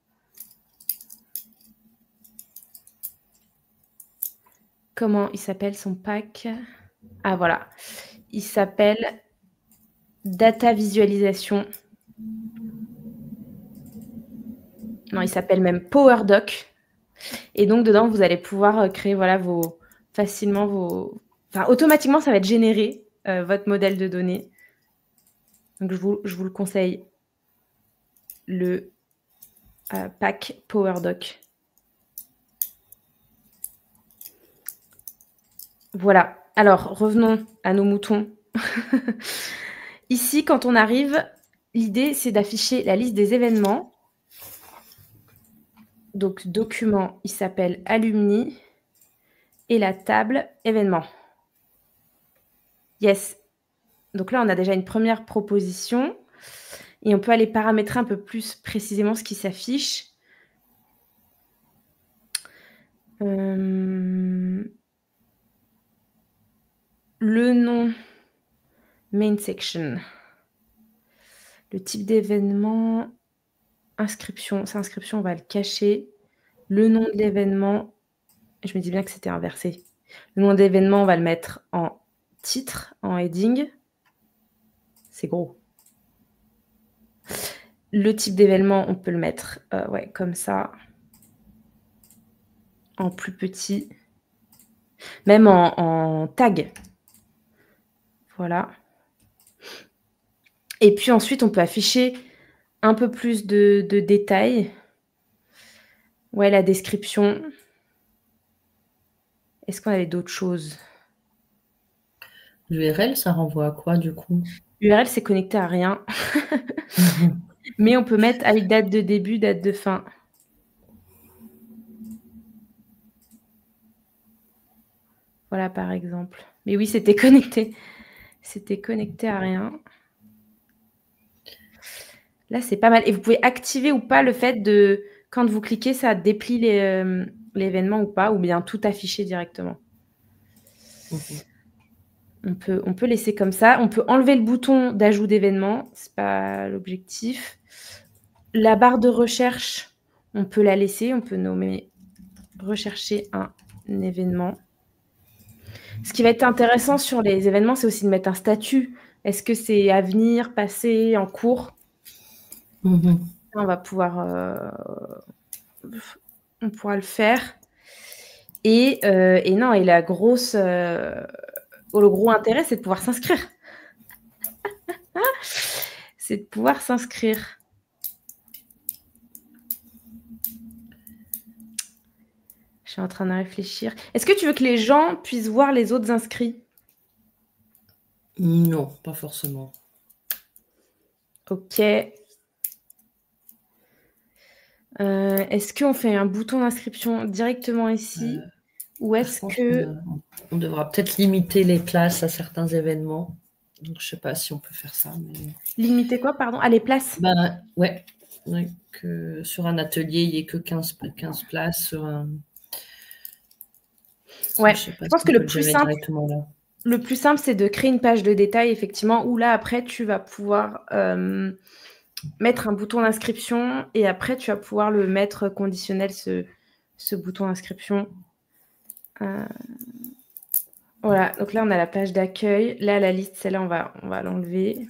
Speaker 1: Comment il s'appelle son pack? Ah, voilà. Il s'appelle Data Visualisation. Non, il s'appelle même PowerDoc. Et donc, dedans, vous allez pouvoir créer voilà, facilement vos... Enfin, automatiquement, ça va être généré, votre modèle de données. Donc, je vous le conseille, le pack PowerDoc. Voilà. Alors, revenons à nos moutons. Ici, quand on arrive, l'idée, c'est d'afficher la liste des événements. Donc, document, il s'appelle Alumni. Et la table événements. Yes. Donc là, on a déjà une première proposition. Et on peut aller paramétrer un peu plus précisément ce qui s'affiche. Le nom, main section. Le type d'événement, inscription. Cette inscription, on va le cacher. Le nom de l'événement, je me dis bien que c'était inversé. Le nom d'événement, on va le mettre en titre, en heading. C'est gros. Le type d'événement, on peut le mettre ouais, comme ça. En plus petit, même en tag. Voilà. Et puis ensuite, on peut afficher un peu plus de détails. Ouais, la description. Est-ce qu'on avait d'autres choses?
Speaker 2: L'URL, ça renvoie à quoi du coup?
Speaker 1: L'URL, c'est connecté à rien. Mais on peut mettre avec date de début, date de fin. Voilà, par exemple. Mais oui, c'était connecté. C'était connecté à rien. Là, c'est pas mal. Et vous pouvez activer ou pas le fait de, quand vous cliquez, ça déplie l'événement ou pas, ou bien tout afficher directement. On peut laisser comme ça. On peut enlever le bouton d'ajout d'événement. Ce n'est pas l'objectif. La barre de recherche, on peut la laisser. On peut nommer rechercher un événement. Ce qui va être intéressant sur les événements, c'est aussi de mettre un statut. Est-ce que c'est à venir, passé, en cours? On va pouvoir... on pourra le faire. Et non, et la grosse... le gros intérêt, c'est de pouvoir s'inscrire. C'est de pouvoir s'inscrire. Je suis en train de réfléchir. Est-ce que tu veux que les gens puissent voir les autres inscrits?
Speaker 2: Non, pas forcément.
Speaker 1: Ok. Est-ce qu'on fait un bouton d'inscription directement ici? Ou est-ce que...
Speaker 2: On devra peut-être limiter les places à certains événements. Donc, je ne sais pas si on peut faire ça. Mais...
Speaker 1: Limiter quoi, pardon? Ah, les places?
Speaker 2: Ouais. Que sur un atelier, il n'y ait que 15 places. Sur un...
Speaker 1: Ouais, je pense que le plus simple, c'est de créer une page de détail, effectivement, où là, après, tu vas pouvoir mettre un bouton d'inscription et après, tu vas pouvoir le mettre conditionnel, ce bouton d'inscription. Voilà, donc là, on a la page d'accueil. Là, la liste, celle-là, on va l'enlever.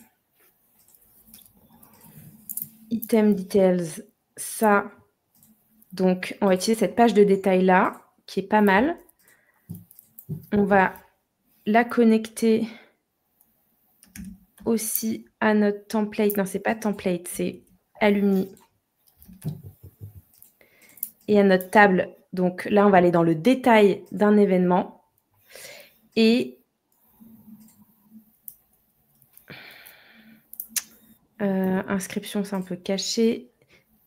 Speaker 1: Item details, ça. Donc, on va utiliser cette page de détail-là, qui est pas mal. On va la connecter aussi à notre template. Non, c'est pas template, c'est Alumni. Et à notre table. Donc là, on va aller dans le détail d'un événement. Et inscription, c'est un peu caché.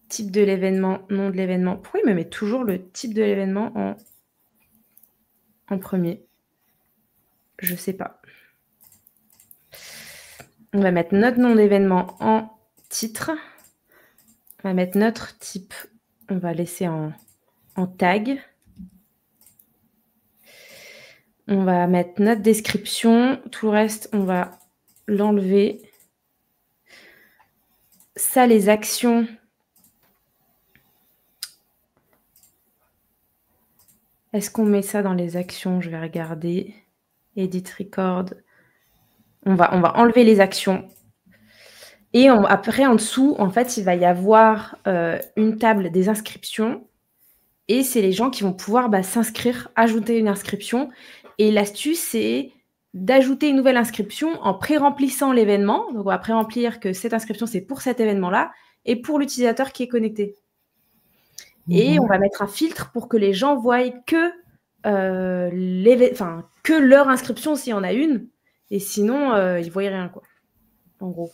Speaker 1: Type de l'événement, nom de l'événement. Pourquoi il me met toujours le type de l'événement en premier? Je sais pas. On va mettre notre nom d'événement en titre. On va mettre notre type. On va laisser en tag. On va mettre notre description. Tout le reste, on va l'enlever. Ça, les actions. Est-ce qu'on met ça dans les actions? Je vais regarder. Edit record. On va enlever les actions. Et après, en dessous, en fait, il va y avoir une table des inscriptions. Et c'est les gens qui vont pouvoir s'inscrire, ajouter une inscription. Et l'astuce, c'est d'ajouter une nouvelle inscription en pré-remplissant l'événement. Donc, on va pré-remplir que cette inscription, c'est pour cet événement-là et pour l'utilisateur qui est connecté. Et on va mettre un filtre pour que les gens voient que, que leur inscription, s'il y en a une. Et sinon, ils ne voient rien, quoi. En gros.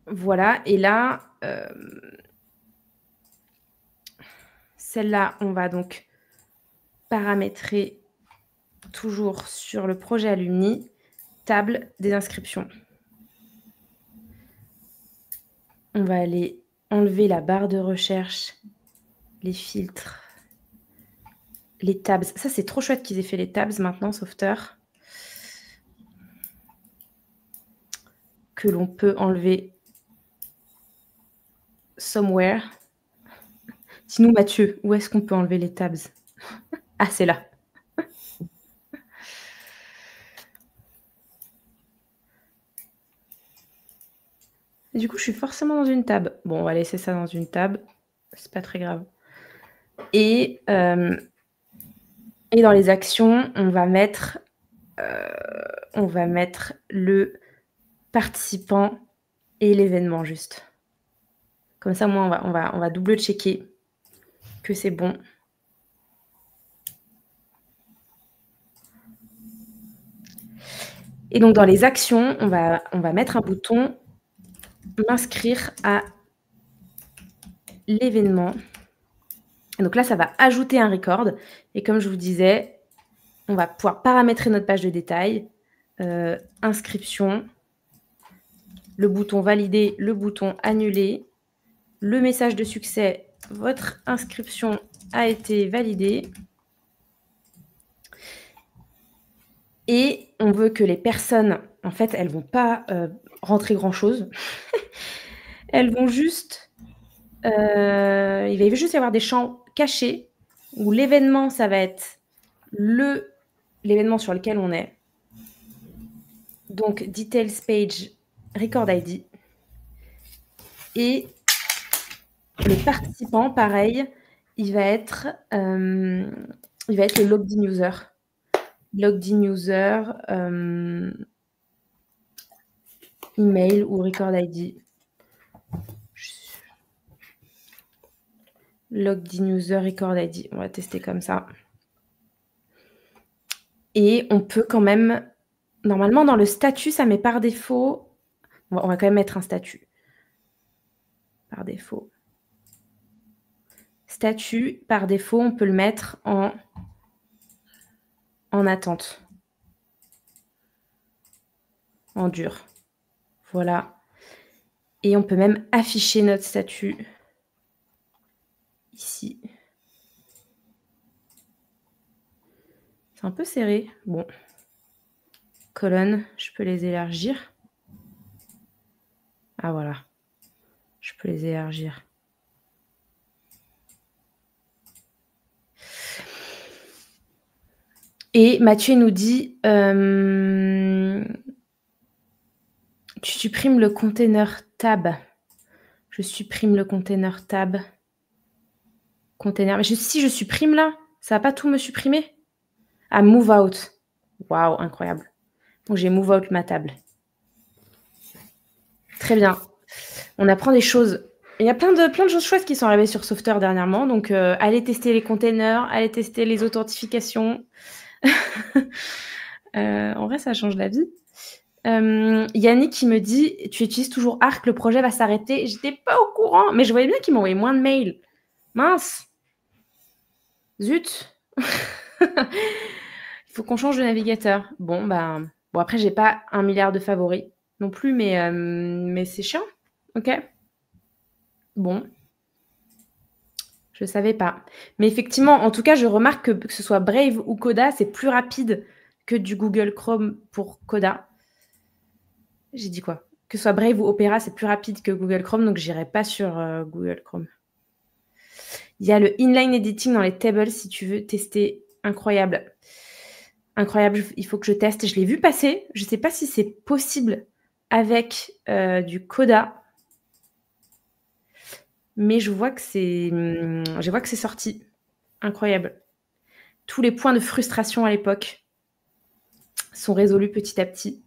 Speaker 1: Voilà. Et là, celle-là, on va donc paramétrer toujours sur le projet Alumni, table des inscriptions. On va aller enlever la barre de recherche, les filtres, les tabs. Ça, c'est trop chouette qu'ils aient fait les tabs maintenant, Sauveteur. Que l'on peut enlever somewhere. Dis-nous, Mathieu, où est-ce qu'on peut enlever les tabs? Ah, c'est là. Et du coup, je suis forcément dans une tab. Bon, on va laisser ça dans une tab. C'est pas très grave. Et dans les actions, on va mettre le participant et l'événement juste. Comme ça, moi, on va double-checker que c'est bon. Et donc, dans les actions, on va mettre un bouton « M'inscrire à l'événement ». Donc là, ça va ajouter un record. Et comme je vous disais, on va pouvoir paramétrer notre page de détail. Inscription, le bouton « Valider », le bouton « Annuler », le message de succès « Votre inscription a été validée ». Et on veut que les personnes, en fait, elles ne vont pas rentrer grand-chose. Elles vont juste... il va juste y avoir des champs cachés où l'événement, ça va être l'événement sur lequel on est. Donc, Details Page, Record ID. Et le participant, pareil, il va être le logged in user. Logged in user, email ou Record ID. Logged in user, Record ID. On va tester comme ça. Et on peut quand même... Normalement, dans le statut, ça met par défaut... On va quand même mettre un statut. Par défaut. Statut, par défaut, on peut le mettre en attente. En dur. Voilà. Et on peut même afficher notre statut ici. C'est un peu serré. Bon. Colonne, je peux les élargir. Ah voilà. Je peux les élargir. Et Mathieu nous dit, tu supprimes le container tab. Je supprime le container tab. Container. Mais si je supprime là, ça va pas tout me supprimer? Ah, move out. Waouh, incroyable. Donc j'ai move out ma table. Très bien. On apprend des choses. Il y a plein de choses chouettes qui sont arrivées sur Software dernièrement. Donc allez tester les containers, allez tester les authentifications. En vrai, ça change la vie. Yannick qui me dit, tu utilises toujours Arc, le projet va s'arrêter. J'étais pas au courant, mais je voyais bien qu'il m'envoyait moins de mails. Mince. Zut. Il faut qu'on change de navigateur. Bon, après, j'ai pas 1 milliard de favoris non plus, mais c'est chiant. Ok. Bon. Je savais pas. Mais effectivement, en tout cas, je remarque que ce soit Brave ou Coda, c'est plus rapide que du Google Chrome pour Coda. J'ai dit quoi? Que ce soit Brave ou Opera, c'est plus rapide que Google Chrome, donc j'irai pas sur Google Chrome. Il y a le inline editing dans les tables si tu veux tester. Incroyable. Incroyable, il faut que je teste. Je l'ai vu passer. Je ne sais pas si c'est possible avec du Coda. Mais je vois que c'est sorti. Incroyable. Tous les points de frustration à l'époque sont résolus petit à petit.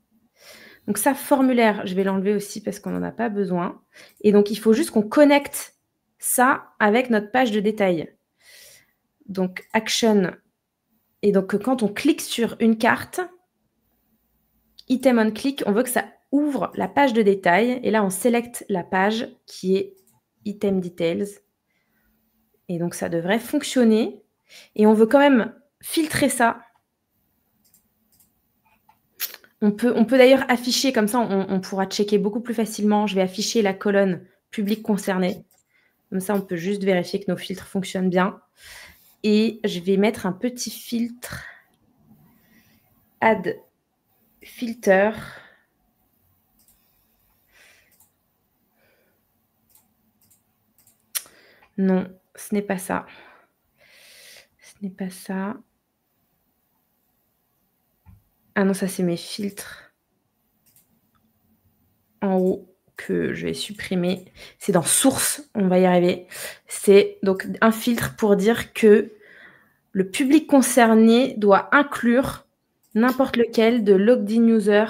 Speaker 1: Donc ça, formulaire, je vais l'enlever aussi parce qu'on n'en a pas besoin. Et donc, il faut juste qu'on connecte ça avec notre page de détail. Donc, action. Et donc, quand on clique sur une carte, item on click, on veut que ça ouvre la page de détail. Et là, on sélecte la page qui est item details. Et donc, ça devrait fonctionner. Et on veut quand même filtrer ça. On peut d'ailleurs afficher, comme ça, on pourra checker beaucoup plus facilement. Je vais afficher la colonne public concerné. Comme ça, on peut juste vérifier que nos filtres fonctionnent bien. Et je vais mettre un petit filtre. Add filter. Non, ce n'est pas ça. Ce n'est pas ça. Ah non, ça, c'est mes filtres en haut que je vais supprimer. C'est dans source, on va y arriver. C'est donc un filtre pour dire que le public concerné doit inclure n'importe lequel de logged-in user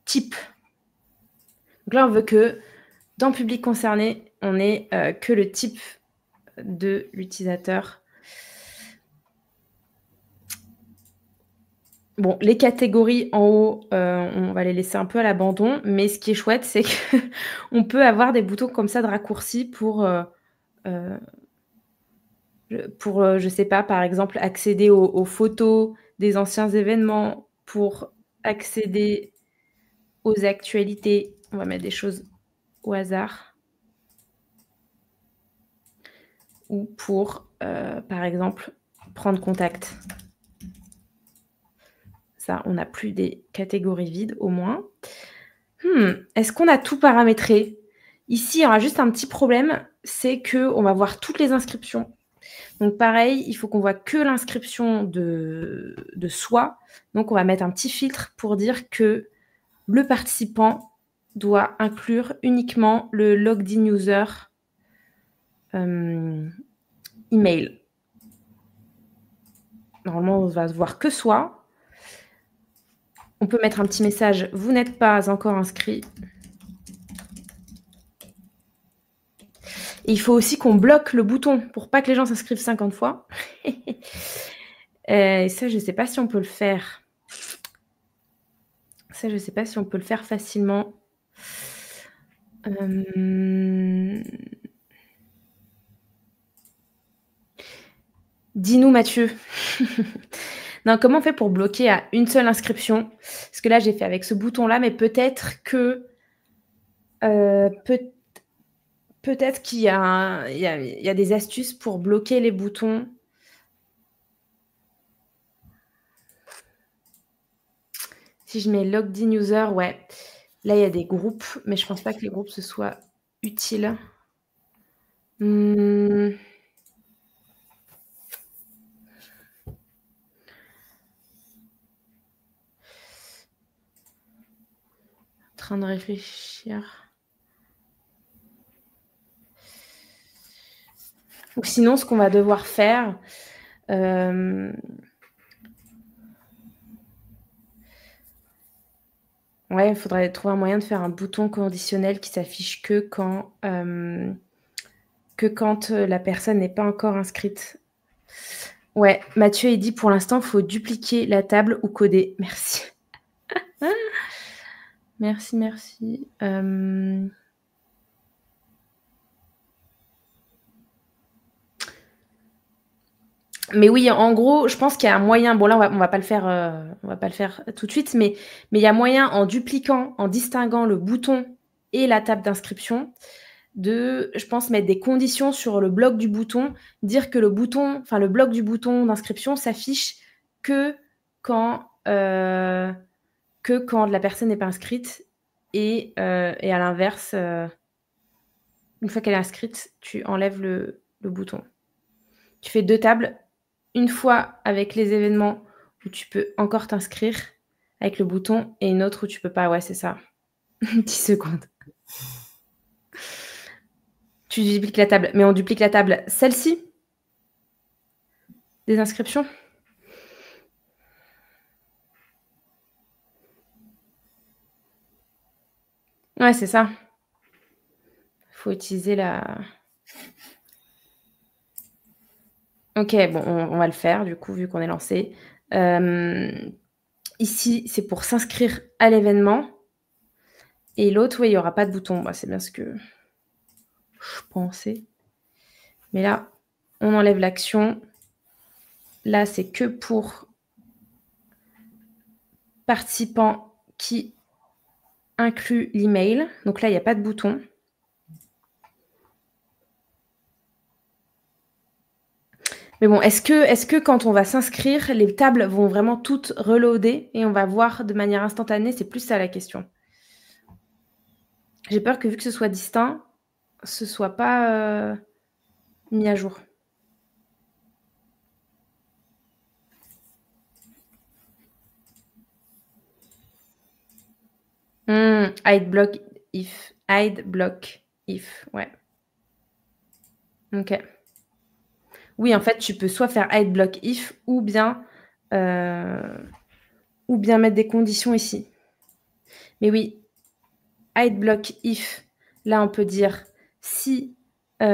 Speaker 1: type. Donc là, on veut que dans public concerné, on ait que le type de l'utilisateur. Bon, les catégories en haut, on va les laisser un peu à l'abandon, mais ce qui est chouette, c'est qu'on peut avoir des boutons comme ça de raccourci pour, je sais pas, par exemple, accéder aux photos des anciens événements, pour accéder aux actualités. On va mettre des choses au hasard. Ou pour, par exemple, prendre contact. Ça, on n'a plus des catégories vides, au moins. Est-ce qu'on a tout paramétré? Ici, il y aura juste un petit problème, c'est qu'on va voir toutes les inscriptions. Donc pareil, il faut qu'on voit que l'inscription de soi. Donc on va mettre un petit filtre pour dire que le participant doit inclure uniquement le logged-in user email. Normalement, on va voir que soi. On peut mettre un petit message, vous n'êtes pas encore inscrit. Et il faut aussi qu'on bloque le bouton pour pas que les gens s'inscrivent 50 fois. Et ça, je ne sais pas si on peut le faire. Ça, je ne sais pas si on peut le faire facilement. Dis-nous, Mathieu. Non, comment on fait pour bloquer à une seule inscription? Parce que là, j'ai fait avec ce bouton-là, mais peut-être que peut-être qu'il y a des astuces pour bloquer les boutons. Si je mets logged-in user, ouais. Là, il y a des groupes, mais je pense pas que les groupes, ce soit utile. train de réfléchir. Ou sinon, ce qu'on va devoir faire, ouais, il faudrait trouver un moyen de faire un bouton conditionnel qui s'affiche que quand la personne n'est pas encore inscrite. Ouais, Mathieu, il dit pour l'instant, il faut dupliquer la table ou coder. Merci. Merci, merci. Mais oui, en gros, je pense qu'il y a un moyen. Bon, là, on va pas le faire tout de suite, mais il y a moyen en dupliquant, en distinguant le bouton et la table d'inscription, de, je pense, mettre des conditions sur le bloc du bouton, dire que le bloc du bouton d'inscription s'affiche que quand la personne n'est pas inscrite et à l'inverse, une fois qu'elle est inscrite, tu enlèves le bouton. Tu fais 2 tables. Une fois avec les événements où tu peux encore t'inscrire avec le bouton et une autre où tu peux pas. Ouais, c'est ça. 10 secondes. Tu dupliques la table. Mais on duplique la table, celle-ci, des inscriptions. Ouais, c'est ça. Il faut utiliser la... Ok, bon, on va le faire, du coup, vu qu'on est lancé. Ici, c'est pour s'inscrire à l'événement. Et l'autre, oui, il n'y aura pas de bouton. Bah, c'est bien ce que je pensais. Mais là, on enlève l'action. Là, c'est que pour participants qui incluent l'email. Donc là, il n'y a pas de bouton. Mais bon, est-ce que quand on va s'inscrire, les tables vont vraiment toutes reloader et on va voir de manière instantanée? C'est plus ça la question. J'ai peur que vu que ce soit distinct, ce soit pas mis à jour. Hide block if. Hide block if. Ouais. Ok. Oui, en fait, tu peux soit faire hide block if ou bien mettre des conditions ici. Mais oui, hide block if. Là, on peut dire si bah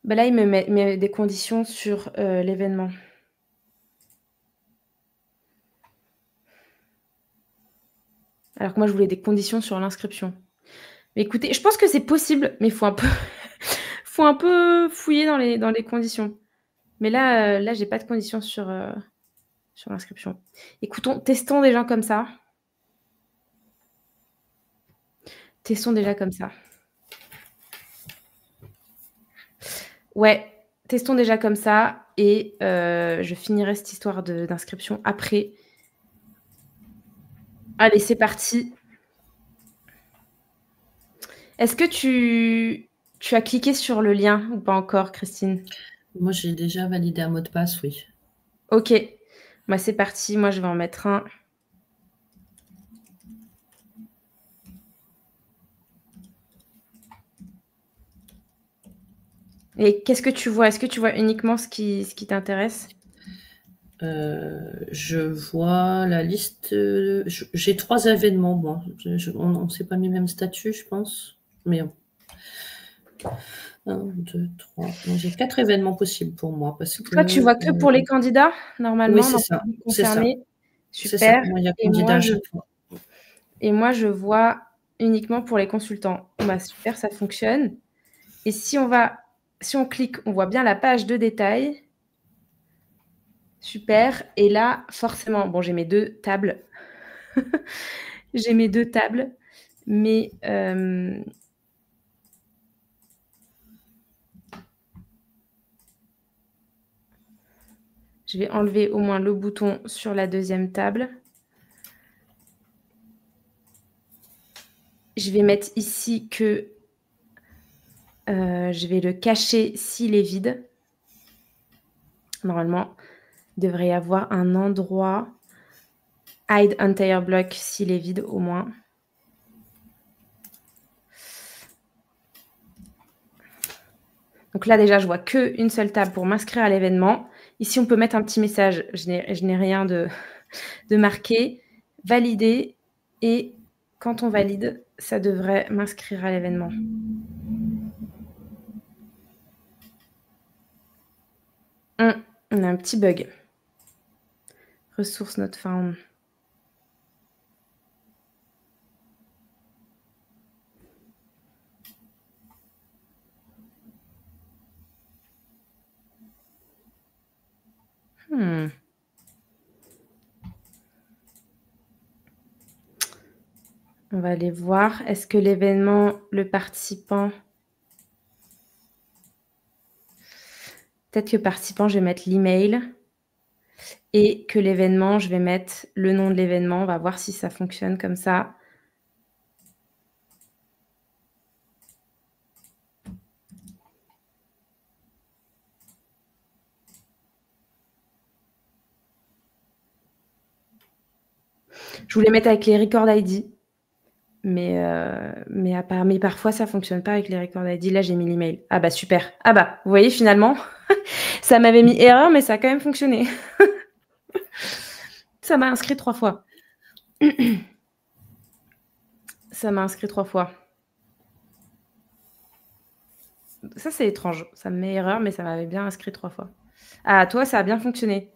Speaker 1: là, il me met des conditions sur l'événement. Alors que moi, je voulais des conditions sur l'inscription. Mais écoutez, je pense que c'est possible, mais il faut un peu fouiller dans les conditions. Mais là, j'ai pas de conditions sur l'inscription. Écoutons, testons déjà comme ça. Testons déjà comme ça. Ouais, testons déjà comme ça et je finirai cette histoire d'inscription après. Allez, c'est parti. Est-ce que tu as cliqué sur le lien ou pas encore, Christine?
Speaker 2: Moi, j'ai déjà validé un mot de passe, oui.
Speaker 1: Ok, bah, c'est parti. Moi, je vais en mettre un. Et qu'est-ce que tu vois? Est-ce que tu vois uniquement ce qui t'intéresse?
Speaker 2: Je vois la liste. J'ai 3 événements, moi. On ne s'est pas mis le même statut, je pense. Mais 1, 2, 3. Non, j'ai 4 événements possibles pour moi. Parce que,
Speaker 1: Toi, tu vois que pour les candidats, normalement,
Speaker 2: oui, c'est ça. C'est ça.
Speaker 1: concernés.
Speaker 2: C'est ça.
Speaker 1: Super.
Speaker 2: Moi, il y a
Speaker 1: Et
Speaker 2: candidat
Speaker 1: moi,
Speaker 2: à chaque fois.
Speaker 1: je vois uniquement pour les consultants. Bah, super, ça fonctionne. Et si on clique, on voit bien la page de détail. Super. Et là, forcément, bon, j'ai mes 2 tables. J'ai mes 2 tables, mais je vais enlever au moins le bouton sur la deuxième table. Je vais mettre ici que je vais le cacher s'il est vide. Normalement, il devrait y avoir un endroit hide entire block s'il est vide au moins. Donc là, déjà, je vois qu'une seule table pour m'inscrire à l'événement. Ici, on peut mettre un petit message. Je n'ai rien de marqué. Valider. Et quand on valide, ça devrait m'inscrire à l'événement. On a un petit bug. Ressource not found. On va aller voir. Est-ce que l'événement, le participant... Peut-être que participant, je vais mettre l'email. Et que l'événement, je vais mettre le nom de l'événement. On va voir si ça fonctionne comme ça. Je voulais mettre avec les record ID. Mais parfois, ça ne fonctionne pas avec les record ID. Là, j'ai mis l'email. Ah bah super. Ah bah, vous voyez, finalement, ça m'avait mis erreur, mais ça a quand même fonctionné. Ça m'a inscrit 3 fois. Ça m'a inscrit 3 fois. Ça, c'est étrange. Ça me met erreur, mais ça m'avait bien inscrit 3 fois. Ah, toi, ça a bien fonctionné.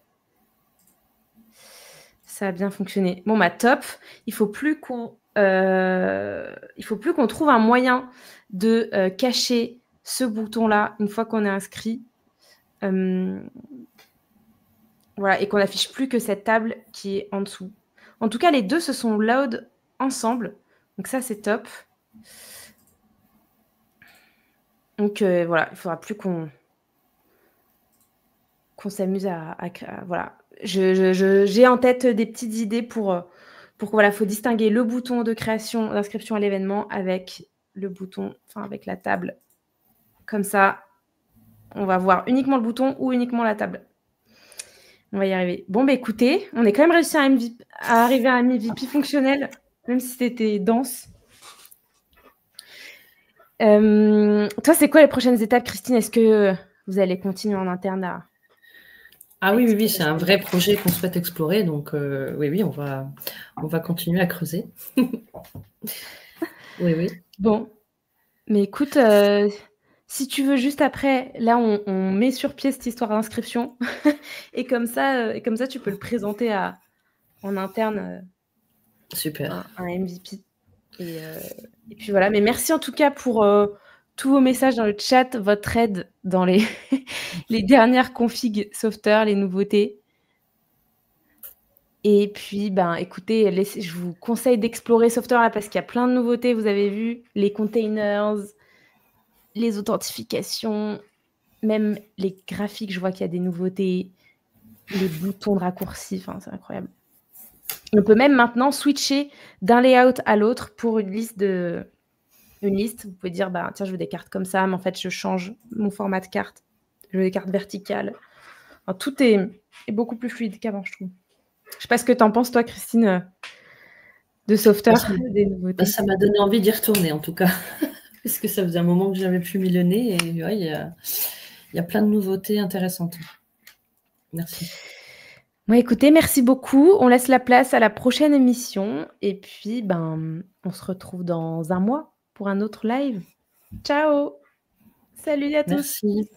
Speaker 1: Ça a bien fonctionné. Bon, bah top. Il faut plus qu'on trouve un moyen de cacher ce bouton-là une fois qu'on est inscrit. Voilà, et qu'on n'affiche plus que cette table qui est en dessous. En tout cas, les deux se sont load ensemble. Donc ça, c'est top. Donc voilà, il ne faudra plus qu'on s'amuse à voilà. J'ai en tête des petites idées pour voilà, faut distinguer le bouton de création, d'inscription à l'événement avec le bouton, enfin avec la table. Comme ça, on va voir uniquement le bouton ou uniquement la table. On va y arriver. Bon, bah écoutez, on est quand même réussi à arriver à un MVP fonctionnel, même si c'était dense. Toi, c'est quoi les prochaines étapes, Christine? Est-ce que vous allez continuer en interne à...
Speaker 2: Ah oui, c'est un vrai projet qu'on souhaite explorer. Donc oui, on va continuer à creuser. Oui.
Speaker 1: Bon, mais écoute, si tu veux, juste après, là, on met sur pied cette histoire d'inscription. et comme ça, tu peux le présenter en interne.
Speaker 2: Super.
Speaker 1: Un MVP. Et puis voilà. Mais merci en tout cas pour tous vos messages dans le chat, votre aide dans les, les dernières configs software, les nouveautés. Et puis, ben, écoutez, je vous conseille d'explorer software là parce qu'il y a plein de nouveautés. Vous avez vu les containers, les authentifications, même les graphiques. Je vois qu'il y a des nouveautés, les boutons de raccourci. Enfin, c'est incroyable. On peut même maintenant switcher d'un layout à l'autre pour une liste. Vous pouvez dire, bah, tiens, je veux des cartes comme ça, mais en fait, je change mon format de carte. Je veux des cartes verticales. Enfin, tout est beaucoup plus fluide qu'avant, je trouve. Je ne sais pas ce que tu en penses, toi, Christine, de software, des nouveautés.
Speaker 2: Ça m'a donné envie d'y retourner, en tout cas, puisque ça faisait un moment que je n'avais plus mis le nez. Et ouais, il y a plein de nouveautés intéressantes. Merci.
Speaker 1: Bon, écoutez, merci beaucoup. On laisse la place à la prochaine émission. Et puis, ben, on se retrouve dans un mois pour un autre live. Ciao! Salut à tous!
Speaker 2: Merci.